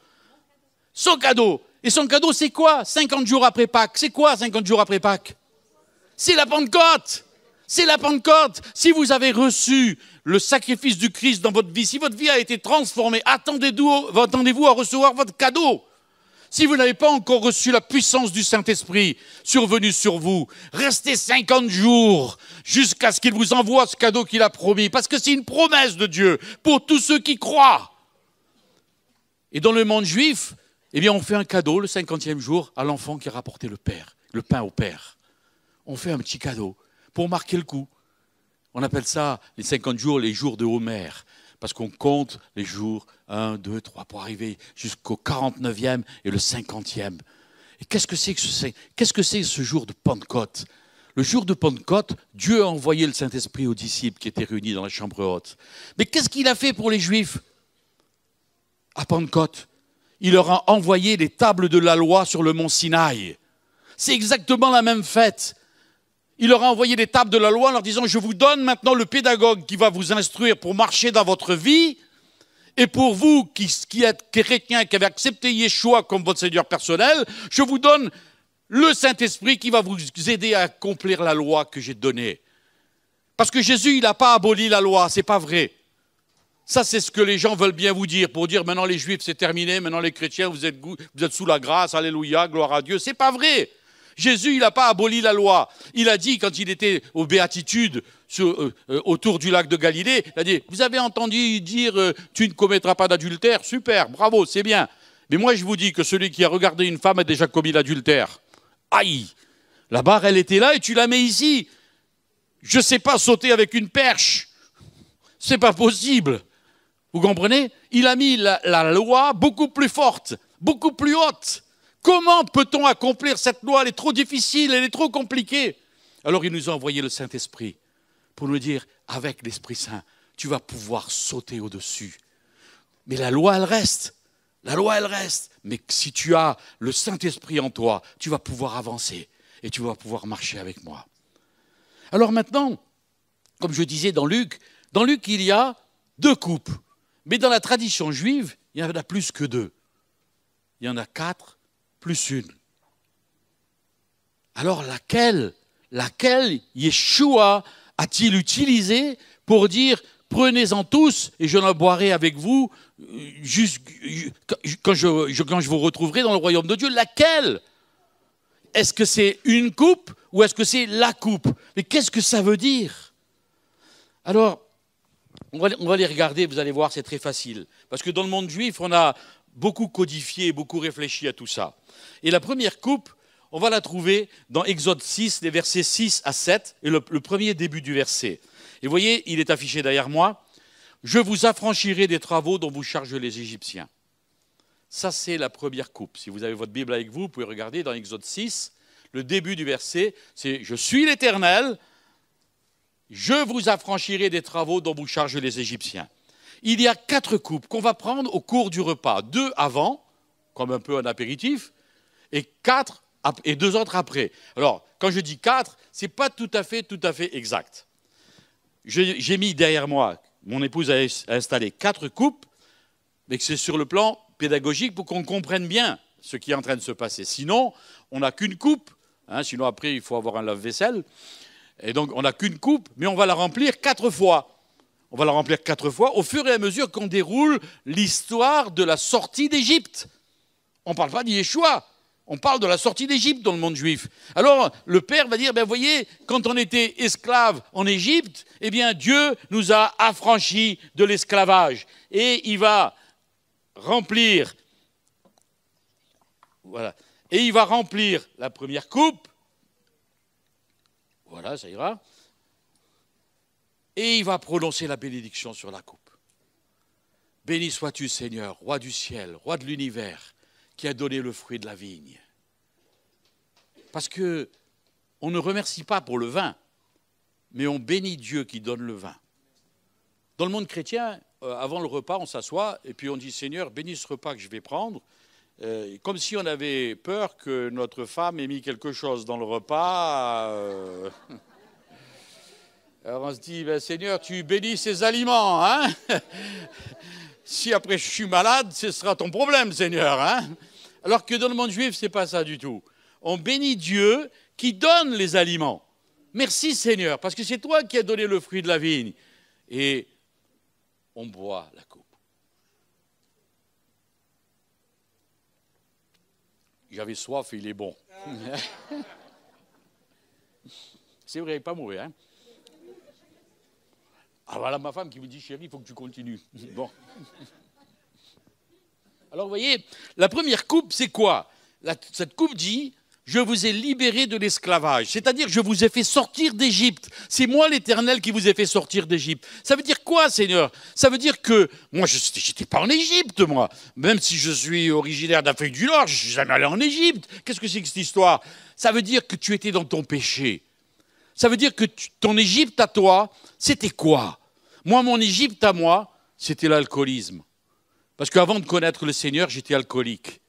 Son cadeau. Et son cadeau, c'est quoi 50 jours après Pâques. C'est quoi 50 jours après Pâques? C'est la Pentecôte. C'est la Pentecôte. Si vous avez reçu le sacrifice du Christ dans votre vie, si votre vie a été transformée, attendez-vous à recevoir votre cadeau. Si vous n'avez pas encore reçu la puissance du Saint-Esprit survenue sur vous, restez 50 jours jusqu'à ce qu'il vous envoie ce cadeau qu'il a promis. Parce que c'est une promesse de Dieu pour tous ceux qui croient. Et dans le monde juif, eh bien, on fait un cadeau le 50e jour à l'enfant qui a rapporté le pain au Père. On fait un petit cadeau pour marquer le coup. On appelle ça les 50 jours, les jours de Homer. Parce qu'on compte les jours 1, 2, 3 pour arriver jusqu'au 49e et le 50e. Et qu'est-ce que c'est que ce jour de Pentecôte? Le jour de Pentecôte, Dieu a envoyé le Saint-Esprit aux disciples qui étaient réunis dans la chambre haute. Mais qu'est-ce qu'il a fait pour les Juifs à Pentecôte? Il leur a envoyé les tables de la loi sur le mont Sinaï. C'est exactement la même fête. Il leur a envoyé les tables de la loi en leur disant « Je vous donne maintenant le pédagogue qui va vous instruire pour marcher dans votre vie. Et pour vous qui êtes chrétiens, qui avez accepté Yeshua comme votre Seigneur personnel, je vous donne le Saint-Esprit qui va vous aider à accomplir la loi que j'ai donnée. » Parce que Jésus, il n'a pas aboli la loi, c'est pas vrai. Ça, c'est ce que les gens veulent bien vous dire, pour dire maintenant les Juifs, c'est terminé, maintenant les chrétiens, vous êtes sous la grâce, alléluia, gloire à Dieu. C'est pas vrai. Jésus, il n'a pas aboli la loi. Il a dit, quand il était aux Béatitudes, autour du lac de Galilée, il a dit, vous avez entendu dire, tu ne commettras pas d'adultère? Super, bravo, c'est bien. Mais moi, je vous dis que celui qui a regardé une femme a déjà commis l'adultère. Aïe! La barre, elle était là et tu la mets ici. Je ne sais pas sauter avec une perche. C'est pas possible. Vous comprenez? Il a mis la loi beaucoup plus forte, beaucoup plus haute. Comment peut-on accomplir cette loi? Elle est trop difficile, elle est trop compliquée. Alors il nous a envoyé le Saint-Esprit pour nous dire, avec l'Esprit Saint, tu vas pouvoir sauter au-dessus. Mais la loi, elle reste. La loi, elle reste. Mais si tu as le Saint-Esprit en toi, tu vas pouvoir avancer et tu vas pouvoir marcher avec moi. Alors maintenant, comme je disais dans Luc, il y a 2 coupes. Mais dans la tradition juive, il y en a plus que 2. Il y en a 4 plus 1. Alors laquelle Yeshua a-t-il utilisé pour dire « Prenez-en tous et je n'en boirai avec vous quand je vous retrouverai dans le royaume de Dieu ». Laquelle? Est-ce que c'est une coupe ou est-ce que c'est la coupe? Mais qu'est-ce que ça veut dire? Alors, on va les regarder, vous allez voir, c'est très facile. Parce que dans le monde juif, on a beaucoup codifié, beaucoup réfléchi à tout ça. Et la première coupe, on va la trouver dans Exode 6, les versets 6 à 7, et le premier début du verset. Et vous voyez, il est affiché derrière moi. « Je vous affranchirai des travaux dont vous chargent les Égyptiens. » Ça, c'est la première coupe. Si vous avez votre Bible avec vous, vous pouvez regarder dans Exode 6, le début du verset, c'est « Je suis l'Éternel, je vous affranchirai des travaux dont vous chargent les Égyptiens. » Il y a 4 coupes qu'on va prendre au cours du repas. 2 avant, comme un peu un apéritif, et 2 autres après. Alors, quand je dis 4, ce n'est pas tout à fait exact. J'ai mis derrière moi, mon épouse a installé 4 coupes, mais que c'est sur le plan pédagogique pour qu'on comprenne bien ce qui est en train de se passer. Sinon, on n'a qu'une coupe. Sinon, après, il faut avoir un lave-vaisselle. Et donc, on n'a qu'une coupe, mais on va la remplir 4 fois. On va la remplir 4 fois au fur et à mesure qu'on déroule l'histoire de la sortie d'Égypte. On ne parle pas d'Yeshua, on parle de la sortie d'Égypte dans le monde juif. Alors, le Père va dire, voyez, quand on était esclaves en Égypte, eh bien, Dieu nous a affranchis de l'esclavage. Et il va remplir, voilà, et il va remplir la première coupe. Voilà, ça ira. Et il va prononcer la bénédiction sur la coupe. Béni sois-tu, Seigneur, roi du ciel, roi de l'univers, qui a donné le fruit de la vigne. Parce que on ne remercie pas pour le vin, mais on bénit Dieu qui donne le vin. Dans le monde chrétien, avant le repas, on s'assoit et puis on dit « Seigneur, bénis ce repas que je vais prendre ». Comme si on avait peur que notre femme ait mis quelque chose dans le repas. Alors on se dit ben, « Seigneur, tu bénis ces aliments. Hein » Si après je suis malade, ce sera ton problème, Seigneur. Hein. Alors que dans le monde juif, ce n'est pas ça du tout. On bénit Dieu qui donne les aliments. Merci, Seigneur, parce que c'est toi qui as donné le fruit de la vigne. Et on boit la coupe. J'avais soif et il est bon. C'est vrai, pas mauvais. Hein. Ah voilà ma femme qui me dit, chérie, il faut que tu continues. Bon. Alors vous voyez, la première coupe, c'est quoi? Cette coupe dit, je vous ai libéré de l'esclavage. C'est-à-dire, je vous ai fait sortir d'Égypte. C'est moi l'Éternel qui vous ai fait sortir d'Égypte. Ça veut dire quoi, Seigneur? Ça veut dire que, moi, je n'étais pas en Égypte, moi. Même si je suis originaire d'Afrique du Nord, je ne suis jamais allé en Égypte. Qu'est-ce que c'est que cette histoire? Ça veut dire que tu étais dans ton péché. Ça veut dire que ton Égypte à toi, c'était quoi? Moi, mon Égypte à moi, c'était l'alcoolisme. Parce qu'avant de connaître le Seigneur, j'étais alcoolique.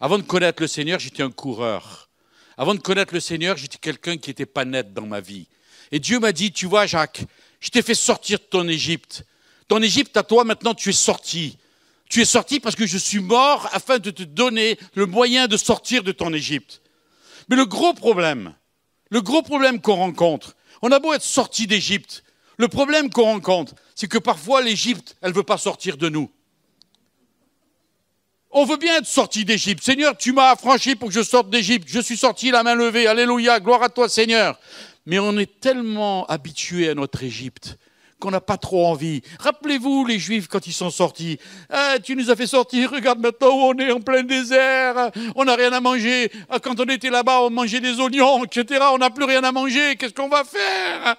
Avant de connaître le Seigneur, j'étais un coureur. Avant de connaître le Seigneur, j'étais quelqu'un qui n'était pas net dans ma vie. Et Dieu m'a dit, tu vois Jacques, je t'ai fait sortir de ton Égypte. Ton Égypte à toi, maintenant tu es sorti. Tu es sorti parce que je suis mort afin de te donner le moyen de sortir de ton Égypte. Mais le gros problème qu'on rencontre, on a beau être sorti d'Égypte, le problème qu'on rencontre, c'est que parfois l'Égypte, elle ne veut pas sortir de nous. On veut bien être sorti d'Égypte. Seigneur, tu m'as affranchi pour que je sorte d'Égypte. Je suis sorti la main levée. Alléluia, gloire à toi Seigneur. Mais on est tellement habitué à notre Égypte qu'on n'a pas trop envie. Rappelez-vous les Juifs quand ils sont sortis. Ah, tu nous as fait sortir, regarde maintenant où on est en plein désert. On n'a rien à manger. Quand on était là-bas, on mangeait des oignons, etc. On n'a plus rien à manger. Qu'est-ce qu'on va faire?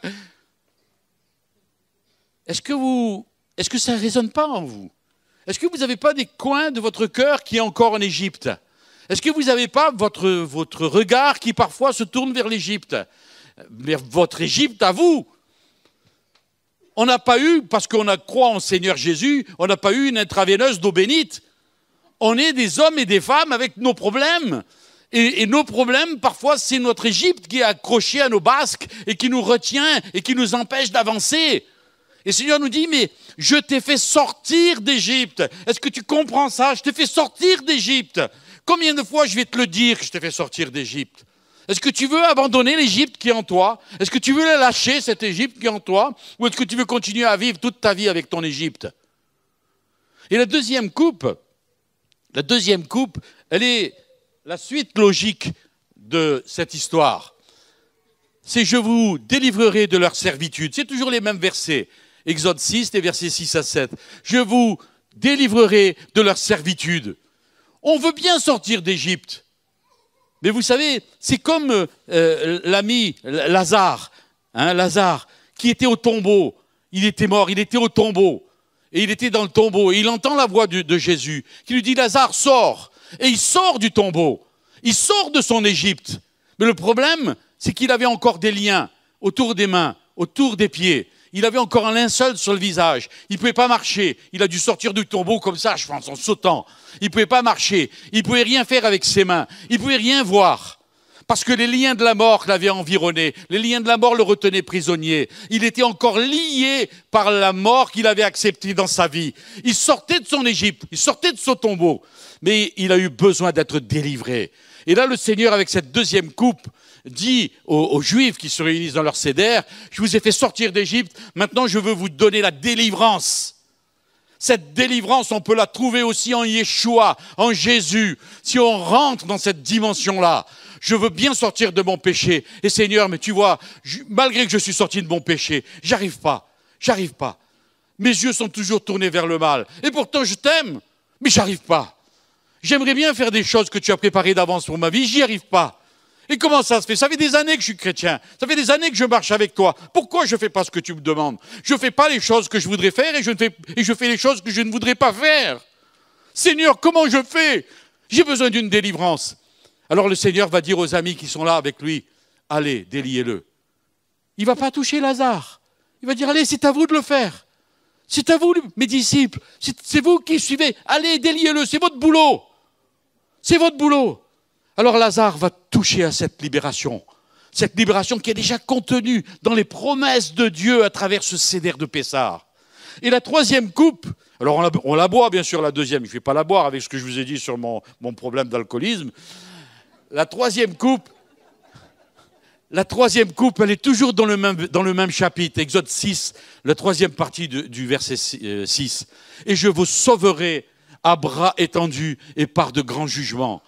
Est-ce que ça ne résonne pas en vous? Est-ce que vous n'avez pas des coins de votre cœur qui est encore en Égypte? Est-ce que vous n'avez pas votre regard qui parfois se tourne vers l'Égypte? Vers votre Égypte à vous? On n'a pas eu, parce qu'on a croit en Seigneur Jésus, on n'a pas eu une intraveineuse d'eau bénite. On est des hommes et des femmes avec nos problèmes. Et nos problèmes, parfois, c'est notre Égypte qui est accrochée à nos basques et qui nous retient et qui nous empêche d'avancer. Et le Seigneur nous dit, mais je t'ai fait sortir d'Égypte. Est-ce que tu comprends ça? Je t'ai fait sortir d'Égypte. Combien de fois je vais te le dire que je t'ai fait sortir d'Égypte? Est-ce que tu veux abandonner l'Égypte qui est en toi? Est-ce que tu veux la lâcher, cette Égypte qui est en toi? Ou est-ce que tu veux continuer à vivre toute ta vie avec ton Égypte? Et la deuxième coupe, elle est la suite logique de cette histoire. C'est « je vous délivrerai de leur servitude ». C'est toujours les mêmes versets. Exode 6, les versets 6 à 7. « Je vous délivrerai de leur servitude ». On veut bien sortir d'Égypte. Mais vous savez, c'est comme l'ami Lazare, Lazare, qui était au tombeau. Il était mort, il était au tombeau. Et il était dans le tombeau. Et il entend la voix de Jésus qui lui dit « Lazare, sors ». Et il sort du tombeau. Il sort de son Égypte. Mais le problème, c'est qu'il avait encore des liens autour des mains, autour des pieds. Il avait encore un linceul sur le visage. Il ne pouvait pas marcher. Il a dû sortir du tombeau comme ça, je pense, en sautant. Il ne pouvait pas marcher. Il ne pouvait rien faire avec ses mains. Il ne pouvait rien voir. Parce que les liens de la mort l'avaient environné. Les liens de la mort le retenaient prisonnier. Il était encore lié par la mort qu'il avait acceptée dans sa vie. Il sortait de son Égypte. Il sortait de son tombeau. Mais il a eu besoin d'être délivré. Et là, le Seigneur, avec cette deuxième coupe, dit aux Juifs qui se réunissent dans leur sédère, je vous ai fait sortir d'Égypte, maintenant je veux vous donner la délivrance. Cette délivrance, on peut la trouver aussi en Yeshua, en Jésus. Si on rentre dans cette dimension-là, je veux bien sortir de mon péché. Et Seigneur, mais tu vois, malgré que je suis sorti de mon péché, j'arrive pas. Mes yeux sont toujours tournés vers le mal. Et pourtant, je t'aime, mais j'arrive pas. J'aimerais bien faire des choses que tu as préparées d'avance pour ma vie, j'y arrive pas. Et comment ça se fait? Ça fait des années que je suis chrétien. Ça fait des années que je marche avec toi. Pourquoi je ne fais pas ce que tu me demandes? Je ne fais pas les choses que je voudrais faire et je fais les choses que je ne voudrais pas faire. Seigneur, comment je fais? J'ai besoin d'une délivrance. Alors le Seigneur va dire aux amis qui sont là avec lui, allez, déliez-le. Il ne va pas toucher Lazare. Il va dire, allez, c'est à vous de le faire. C'est à vous, mes disciples. C'est vous qui suivez. Allez, déliez-le, c'est votre boulot. C'est votre boulot. Alors Lazare va toucher à cette libération qui est déjà contenue dans les promesses de Dieu à travers ce céder de Pessah. Et la troisième coupe, alors on la boit bien sûr la deuxième, je ne vais pas la boire avec ce que je vous ai dit sur mon problème d'alcoolisme. La troisième coupe, elle est toujours dans le même chapitre, Exode 6, la troisième partie du verset 6. Et je vous sauverai à bras étendus et par de grands jugements.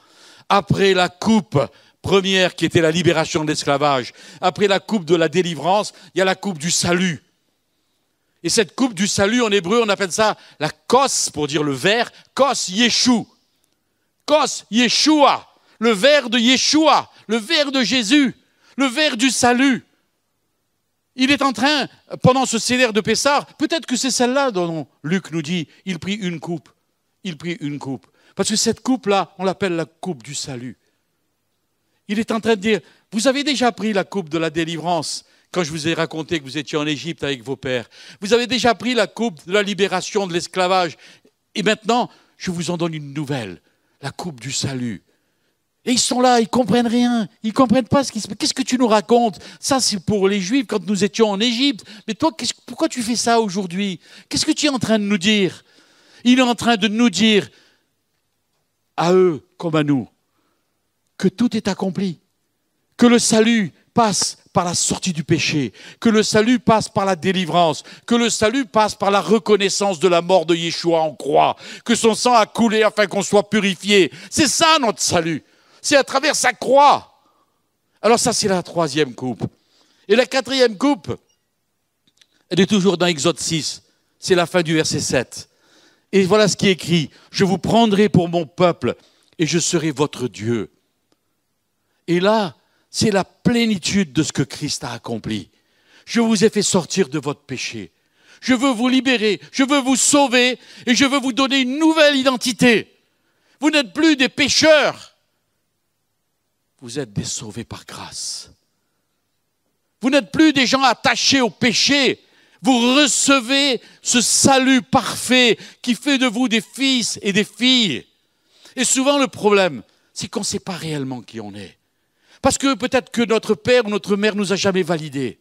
Après la coupe première qui était la libération de l'esclavage, après la coupe de la délivrance, il y a la coupe du salut. Et cette coupe du salut, en hébreu, on appelle ça la kos, pour dire le verre, kos Yeshua. Kos Yeshua, le verre de Yeshua, le verre de Jésus, le verre du salut. Il est en train, pendant ce céder de Pessah, peut-être que c'est celle-là dont Luc nous dit, il prit une coupe. Il prit une coupe. Parce que cette coupe-là, on l'appelle la coupe du salut. Il est en train de dire, vous avez déjà pris la coupe de la délivrance quand je vous ai raconté que vous étiez en Égypte avec vos pères. Vous avez déjà pris la coupe de la libération de l'esclavage. Et maintenant, je vous en donne une nouvelle, la coupe du salut. Et ils sont là, ils ne comprennent rien. Ils ne comprennent pas ce qui se passe. Qu'est-ce que tu nous racontes? Ça, c'est pour les Juifs quand nous étions en Égypte. Mais toi, pourquoi tu fais ça aujourd'hui? Qu'est-ce que tu es en train de nous dire? Il est en train de nous dire, à eux comme à nous, que tout est accompli. Que le salut passe par la sortie du péché, que le salut passe par la délivrance, que le salut passe par la reconnaissance de la mort de Yeshua en croix, que son sang a coulé afin qu'on soit purifié. C'est ça notre salut. C'est à travers sa croix. Alors ça, c'est la troisième coupe. Et la quatrième coupe, elle est toujours dans Exode 6. C'est la fin du verset 7. Et voilà ce qui est écrit. Je vous prendrai pour mon peuple et je serai votre Dieu. Et là, c'est la plénitude de ce que Christ a accompli. Je vous ai fait sortir de votre péché. Je veux vous libérer, je veux vous sauver et je veux vous donner une nouvelle identité. Vous n'êtes plus des pécheurs. Vous êtes des sauvés par grâce. Vous n'êtes plus des gens attachés au péché. Vous recevez ce salut parfait qui fait de vous des fils et des filles. Et souvent le problème, c'est qu'on ne sait pas réellement qui on est. Parce que peut-être que notre père ou notre mère nous a jamais validés.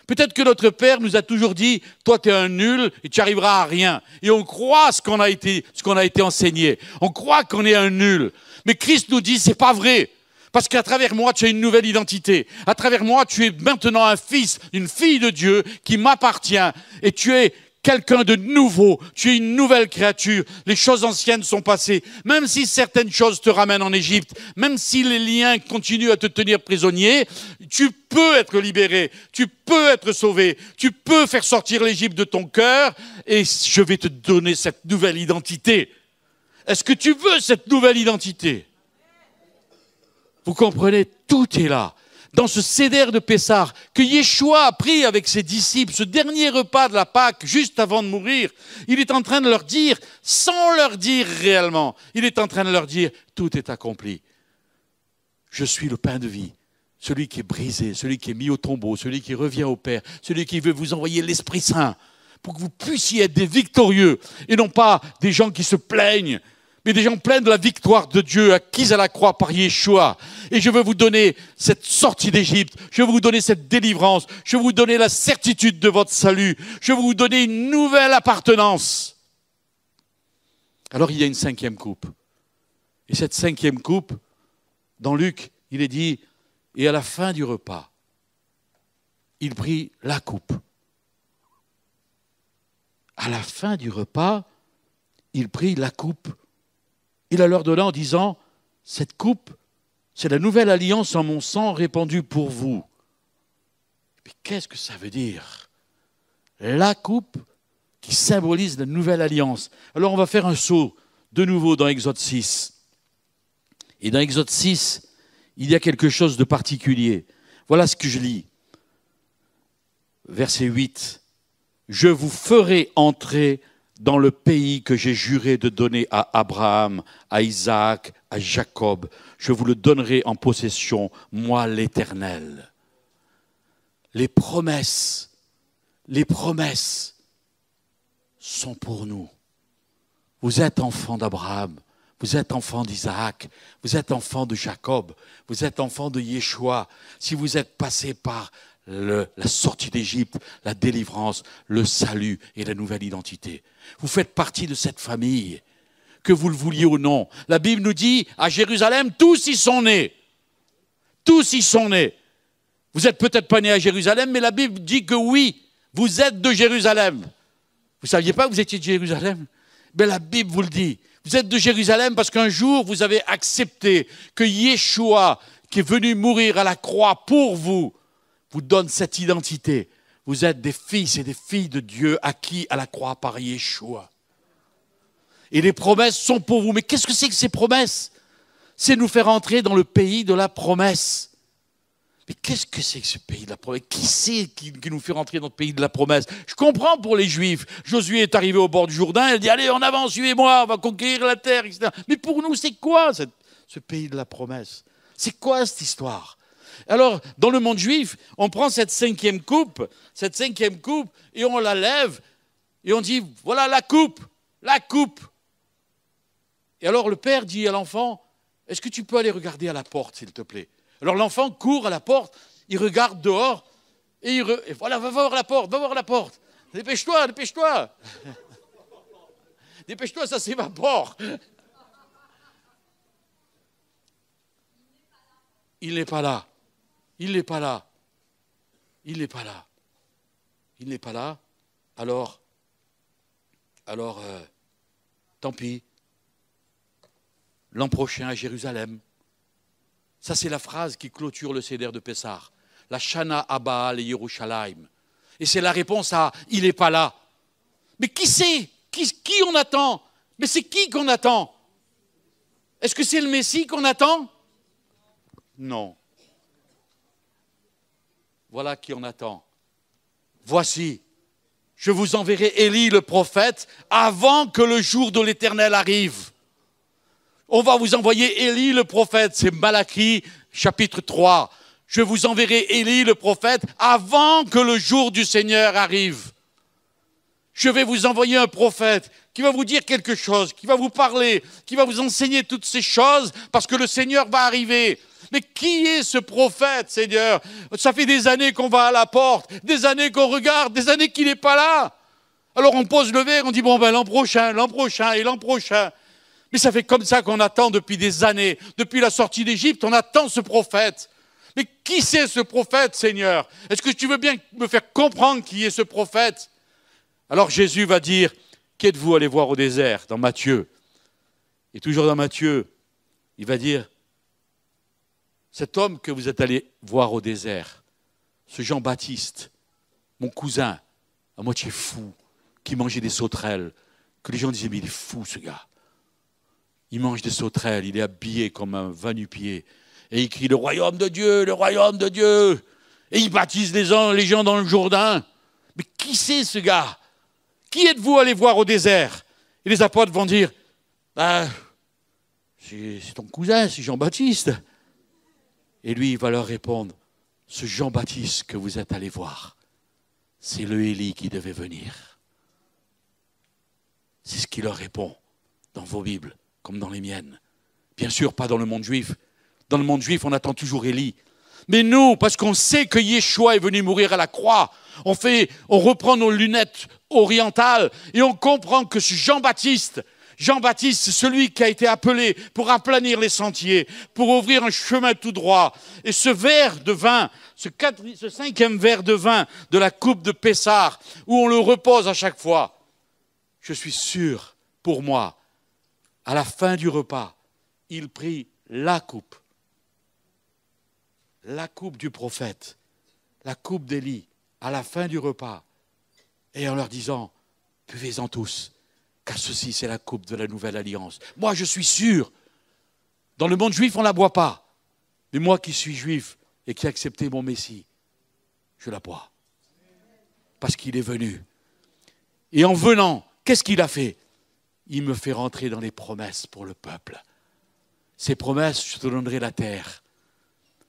Peut-être que notre père nous a toujours dit, toi tu es un nul et tu arriveras à rien. Et on croit ce qu'on a été enseigné. On croit qu'on est un nul. Mais Christ nous dit, c'est pas vrai. Parce qu'à travers moi, tu as une nouvelle identité. À travers moi, tu es maintenant un fils, une fille de Dieu qui m'appartient. Et tu es quelqu'un de nouveau. Tu es une nouvelle créature. Les choses anciennes sont passées. Même si certaines choses te ramènent en Égypte, même si les liens continuent à te tenir prisonnier, tu peux être libéré. Tu peux être sauvé. Tu peux faire sortir l'Égypte de ton cœur. Et je vais te donner cette nouvelle identité. Est-ce que tu veux cette nouvelle identité? Vous comprenez, tout est là. Dans ce céder de Pessah que Yeshua a pris avec ses disciples, ce dernier repas de la Pâque, juste avant de mourir, il est en train de leur dire, sans leur dire réellement, il est en train de leur dire, tout est accompli. Je suis le pain de vie, celui qui est brisé, celui qui est mis au tombeau, celui qui revient au Père, celui qui veut vous envoyer l'Esprit Saint, pour que vous puissiez être des victorieux, et non pas des gens qui se plaignent, mais des gens pleins de la victoire de Dieu acquise à la croix par Yeshua. Et je veux vous donner cette sortie d'Égypte, je veux vous donner cette délivrance, je veux vous donner la certitude de votre salut, je veux vous donner une nouvelle appartenance. Alors il y a une cinquième coupe. Et cette cinquième coupe, dans Luc, il est dit, et à la fin du repas, il prit la coupe. À la fin du repas, il prit la coupe. Il la leur donna en disant, cette coupe, c'est la nouvelle alliance en mon sang répandue pour vous. Mais qu'est-ce que ça veut dire? La coupe qui symbolise la nouvelle alliance. Alors on va faire un saut de nouveau dans Exode 6. Et dans Exode 6, il y a quelque chose de particulier. Voilà ce que je lis. Verset 8. Je vous ferai entrer dans le pays que j'ai juré de donner à Abraham, à Isaac, à Jacob. Je vous le donnerai en possession, moi l'Éternel. Les promesses sont pour nous. Vous êtes enfants d'Abraham, vous êtes enfants d'Isaac, vous êtes enfants de Jacob, vous êtes enfants de Yeshua. Si vous êtes passés par la sortie d'Égypte, la délivrance, le salut et la nouvelle identité, vous faites partie de cette famille, que vous le vouliez ou non. La Bible nous dit, à Jérusalem, tous y sont nés. Tous y sont nés. Vous n'êtes peut-être pas nés à Jérusalem, mais la Bible dit que oui, vous êtes de Jérusalem. Vous ne saviez pas que vous étiez de Jérusalem? Mais la Bible vous le dit. Vous êtes de Jérusalem parce qu'un jour, vous avez accepté que Yeshua, qui est venu mourir à la croix pour vous, vous donne cette identité. Vous êtes des fils et des filles de Dieu acquis à la croix par Yeshua. Et les promesses sont pour vous. Mais qu'est-ce que c'est que ces promesses? C'est nous faire entrer dans le pays de la promesse. Mais qu'est-ce que c'est que ce pays de la promesse? Qui c'est qui nous fait rentrer dans le pays de la promesse? Je comprends pour les Juifs. Josué est arrivé au bord du Jourdain, il dit, allez, en avant, suivez-moi, on va conquérir la terre, etc. Mais pour nous, c'est quoi ce pays de la promesse? C'est quoi cette histoire? Alors, dans le monde juif, on prend cette cinquième coupe, et on la lève, et on dit, voilà la coupe. Et alors le père dit à l'enfant, est-ce que tu peux aller regarder à la porte, s'il te plaît? Alors l'enfant court à la porte, il regarde dehors, et voilà, va voir la porte. Dépêche-toi. Dépêche-toi, ça s'évapore. Il n'est pas là. Alors, tant pis. L'an prochain à Jérusalem. Ça, c'est la phrase qui clôture le Seder de Pessah. La Shana Abba le Yerushalayim. Et c'est la réponse à « il n'est pas là ». Mais qui c'est? Qui on attend? Mais c'est qui qu'on attend? Est-ce que c'est le Messie qu'on attend? Non. Voilà qui on attend. Voici, je vous enverrai Élie le prophète avant que le jour de l'Éternel arrive. On va vous envoyer Élie le prophète, c'est Malachie chapitre 3. Je vous enverrai Élie le prophète avant que le jour du Seigneur arrive. Je vais vous envoyer un prophète qui va vous dire quelque chose, qui va vous parler, qui va vous enseigner toutes ces choses parce que le Seigneur va arriver. Mais qui est ce prophète, Seigneur? Ça fait des années qu'on va à la porte, des années qu'on regarde, des années qu'il n'est pas là. Alors on pose le verre, on dit bon ben l'an prochain et l'an prochain. Mais ça fait comme ça qu'on attend depuis des années. Depuis la sortie d'Égypte, on attend ce prophète. Mais qui c'est ce prophète, Seigneur? Est-ce que tu veux bien me faire comprendre qui est ce prophète? Alors Jésus va dire, qui êtes-vous allé voir au désert? Dans Matthieu. Et toujours dans Matthieu, il va dire, cet homme que vous êtes allé voir au désert, ce Jean-Baptiste, mon cousin, à moitié fou, qui mangeait des sauterelles, que les gens disaient, mais il est fou ce gars. Il mange des sauterelles, il est habillé comme un va-nu-pied. Et il crie, le royaume de Dieu, le royaume de Dieu. Et il baptise les gens dans le Jourdain. Mais qui c'est ce gars? Qui êtes-vous allé voir au désert? Et les apôtres vont dire, c'est ton cousin, c'est Jean-Baptiste. Et lui, il va leur répondre, ce Jean-Baptiste que vous êtes allé voir, c'est le Élie qui devait venir. C'est ce qu'il leur répond dans vos Bibles, comme dans les miennes. Bien sûr, pas dans le monde juif. Dans le monde juif, on attend toujours Élie. Mais nous, parce qu'on sait que Yeshua est venu mourir à la croix, on reprend nos lunettes orientales et on comprend que ce Jean-Baptiste, c'est celui qui a été appelé pour aplanir les sentiers, pour ouvrir un chemin tout droit. Et ce verre de vin, ce 5e verre de vin de la coupe de Pessah, où on le repose à chaque fois, je suis sûr, pour moi, à la fin du repas, il prit la coupe du prophète, la coupe d'Élie, à la fin du repas, et en leur disant, buvez-en tous, car ceci c'est la coupe de la nouvelle alliance. Moi je suis sûr, dans le monde juif on ne la boit pas, Mais moi qui suis juif et qui ai accepté mon Messie, je la bois. Parce qu'il est venu. Et en venant, qu'est-ce qu'il a fait? Il me fait rentrer dans les promesses pour le peuple. Ces promesses, je te donnerai la terre.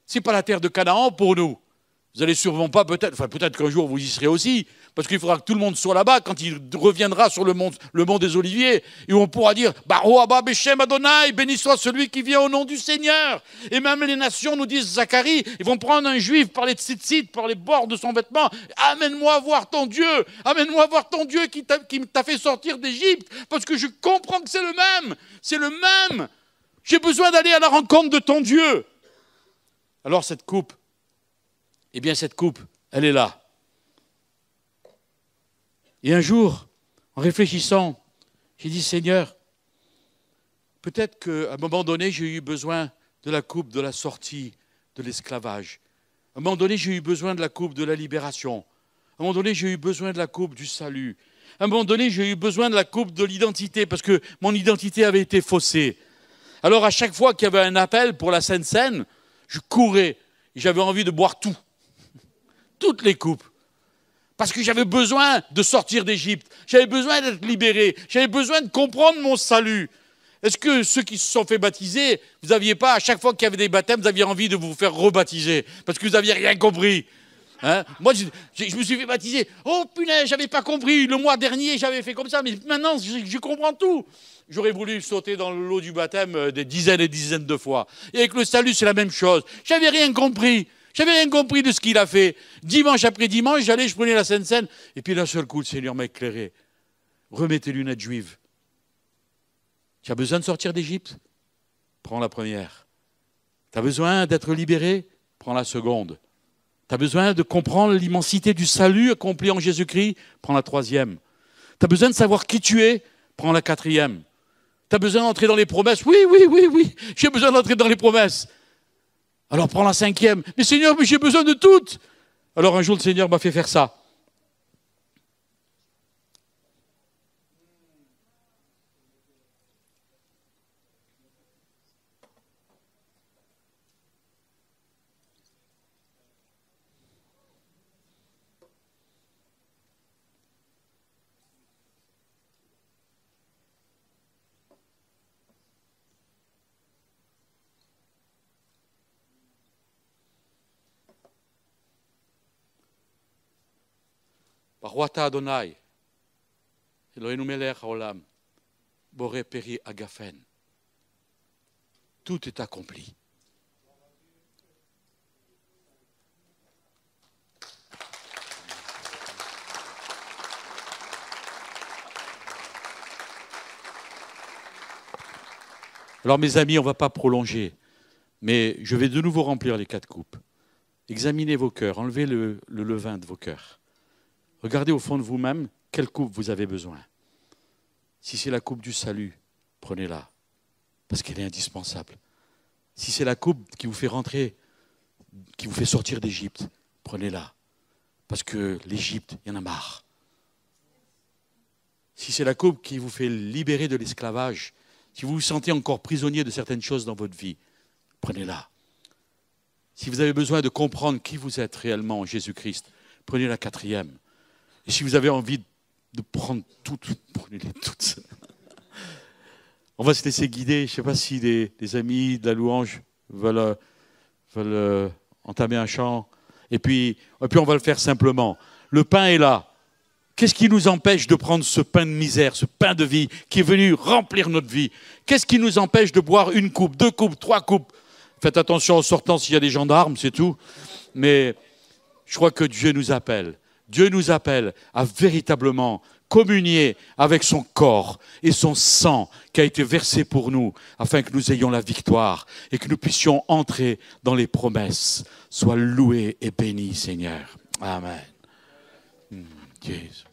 Ce n'est pas la terre de Canaan pour nous. Vous n'allez sûrement pas, peut-être qu'un jour vous y serez aussi, parce qu'il faudra que tout le monde soit là-bas quand il reviendra sur le mont des Oliviers, et on pourra dire « Baruch haba Beshem Adonai, béni soit celui qui vient au nom du Seigneur ». Et même les nations nous disent Zacharie, ils vont prendre un juif par les tzitzit, par les bords de son vêtement, « Amène-moi voir ton Dieu, amène-moi voir ton Dieu qui t'a fait sortir d'Égypte, parce que je comprends que c'est le même. J'ai besoin d'aller à la rencontre de ton Dieu. » Alors cette coupe, eh bien cette coupe, elle est là. Et un jour, en réfléchissant, j'ai dit, Seigneur, peut-être qu'à un moment donné, j'ai eu besoin de la coupe de la sortie de l'esclavage. À un moment donné, j'ai eu besoin de la coupe de la libération. À un moment donné, j'ai eu besoin de la coupe du salut. À un moment donné, j'ai eu besoin de la coupe de l'identité, parce que mon identité avait été faussée. Alors à chaque fois qu'il y avait un appel pour la Sainte Seine, je courais et j'avais envie de boire tout. Toutes les coupes. Parce que j'avais besoin de sortir d'Égypte. J'avais besoin d'être libéré. J'avais besoin de comprendre mon salut. Est-ce que ceux qui se sont fait baptiser, vous n'aviez pas, à chaque fois qu'il y avait des baptêmes, vous aviez envie de vous faire rebaptiser? Parce que vous n'aviez rien compris. Hein? Moi, je me suis fait baptiser. Oh punaise, j'avais pas compris. Le mois dernier, j'avais fait comme ça. Mais maintenant, je comprends tout. J'aurais voulu sauter dans l'eau du baptême des dizaines et dizaines de fois. Et avec le salut, c'est la même chose. J'avais rien compris. J'avais rien compris de ce qu'il a fait. Dimanche après dimanche, je prenais la Sainte Seine. Et puis d'un seul coup, le Seigneur m'a éclairé. Remets tes lunettes juives. Tu as besoin de sortir d'Égypte? Prends la première. Tu as besoin d'être libéré? Prends la seconde. Tu as besoin de comprendre l'immensité du salut accompli en Jésus-Christ? Prends la troisième. Tu as besoin de savoir qui tu es? Prends la quatrième. Tu as besoin d'entrer dans les promesses? Oui, j'ai besoin d'entrer dans les promesses. Alors prends la cinquième. Mais Seigneur, j'ai besoin de toutes. Alors un jour, le Seigneur m'a fait faire ça. Baruch Adonai, Eloheinu melech haolam, boré peri agafen. Tout est accompli. Alors mes amis, on ne va pas prolonger, mais je vais de nouveau remplir les 4 coupes. Examinez vos cœurs, enlevez le levain de vos cœurs. Regardez au fond de vous-même quelle coupe vous avez besoin. Si c'est la coupe du salut, prenez-la, parce qu'elle est indispensable. Si c'est la coupe qui vous fait rentrer, qui vous fait sortir d'Égypte, prenez-la, parce que l'Égypte, il y en a marre. Si c'est la coupe qui vous fait libérer de l'esclavage, si vous vous sentez encore prisonnier de certaines choses dans votre vie, prenez-la. Si vous avez besoin de comprendre qui vous êtes réellement en Jésus-Christ, prenez la 4e. Et si vous avez envie de prendre toutes, prenez-les toutes. On va se laisser guider. Je ne sais pas si les amis de la louange veulent entamer un chant. Et puis, on va le faire simplement. Le pain est là. Qu'est-ce qui nous empêche de prendre ce pain de misère, ce pain de vie qui est venu remplir notre vie? Qu'est-ce qui nous empêche de boire 1 coupe, 2 coupes, 3 coupes? Faites attention en sortant s'il y a des gendarmes, c'est tout. Mais je crois que Dieu nous appelle. Dieu nous appelle à véritablement communier avec son corps et son sang qui a été versé pour nous, afin que nous ayons la victoire et que nous puissions entrer dans les promesses. Sois loué et béni, Seigneur. Amen. Jésus.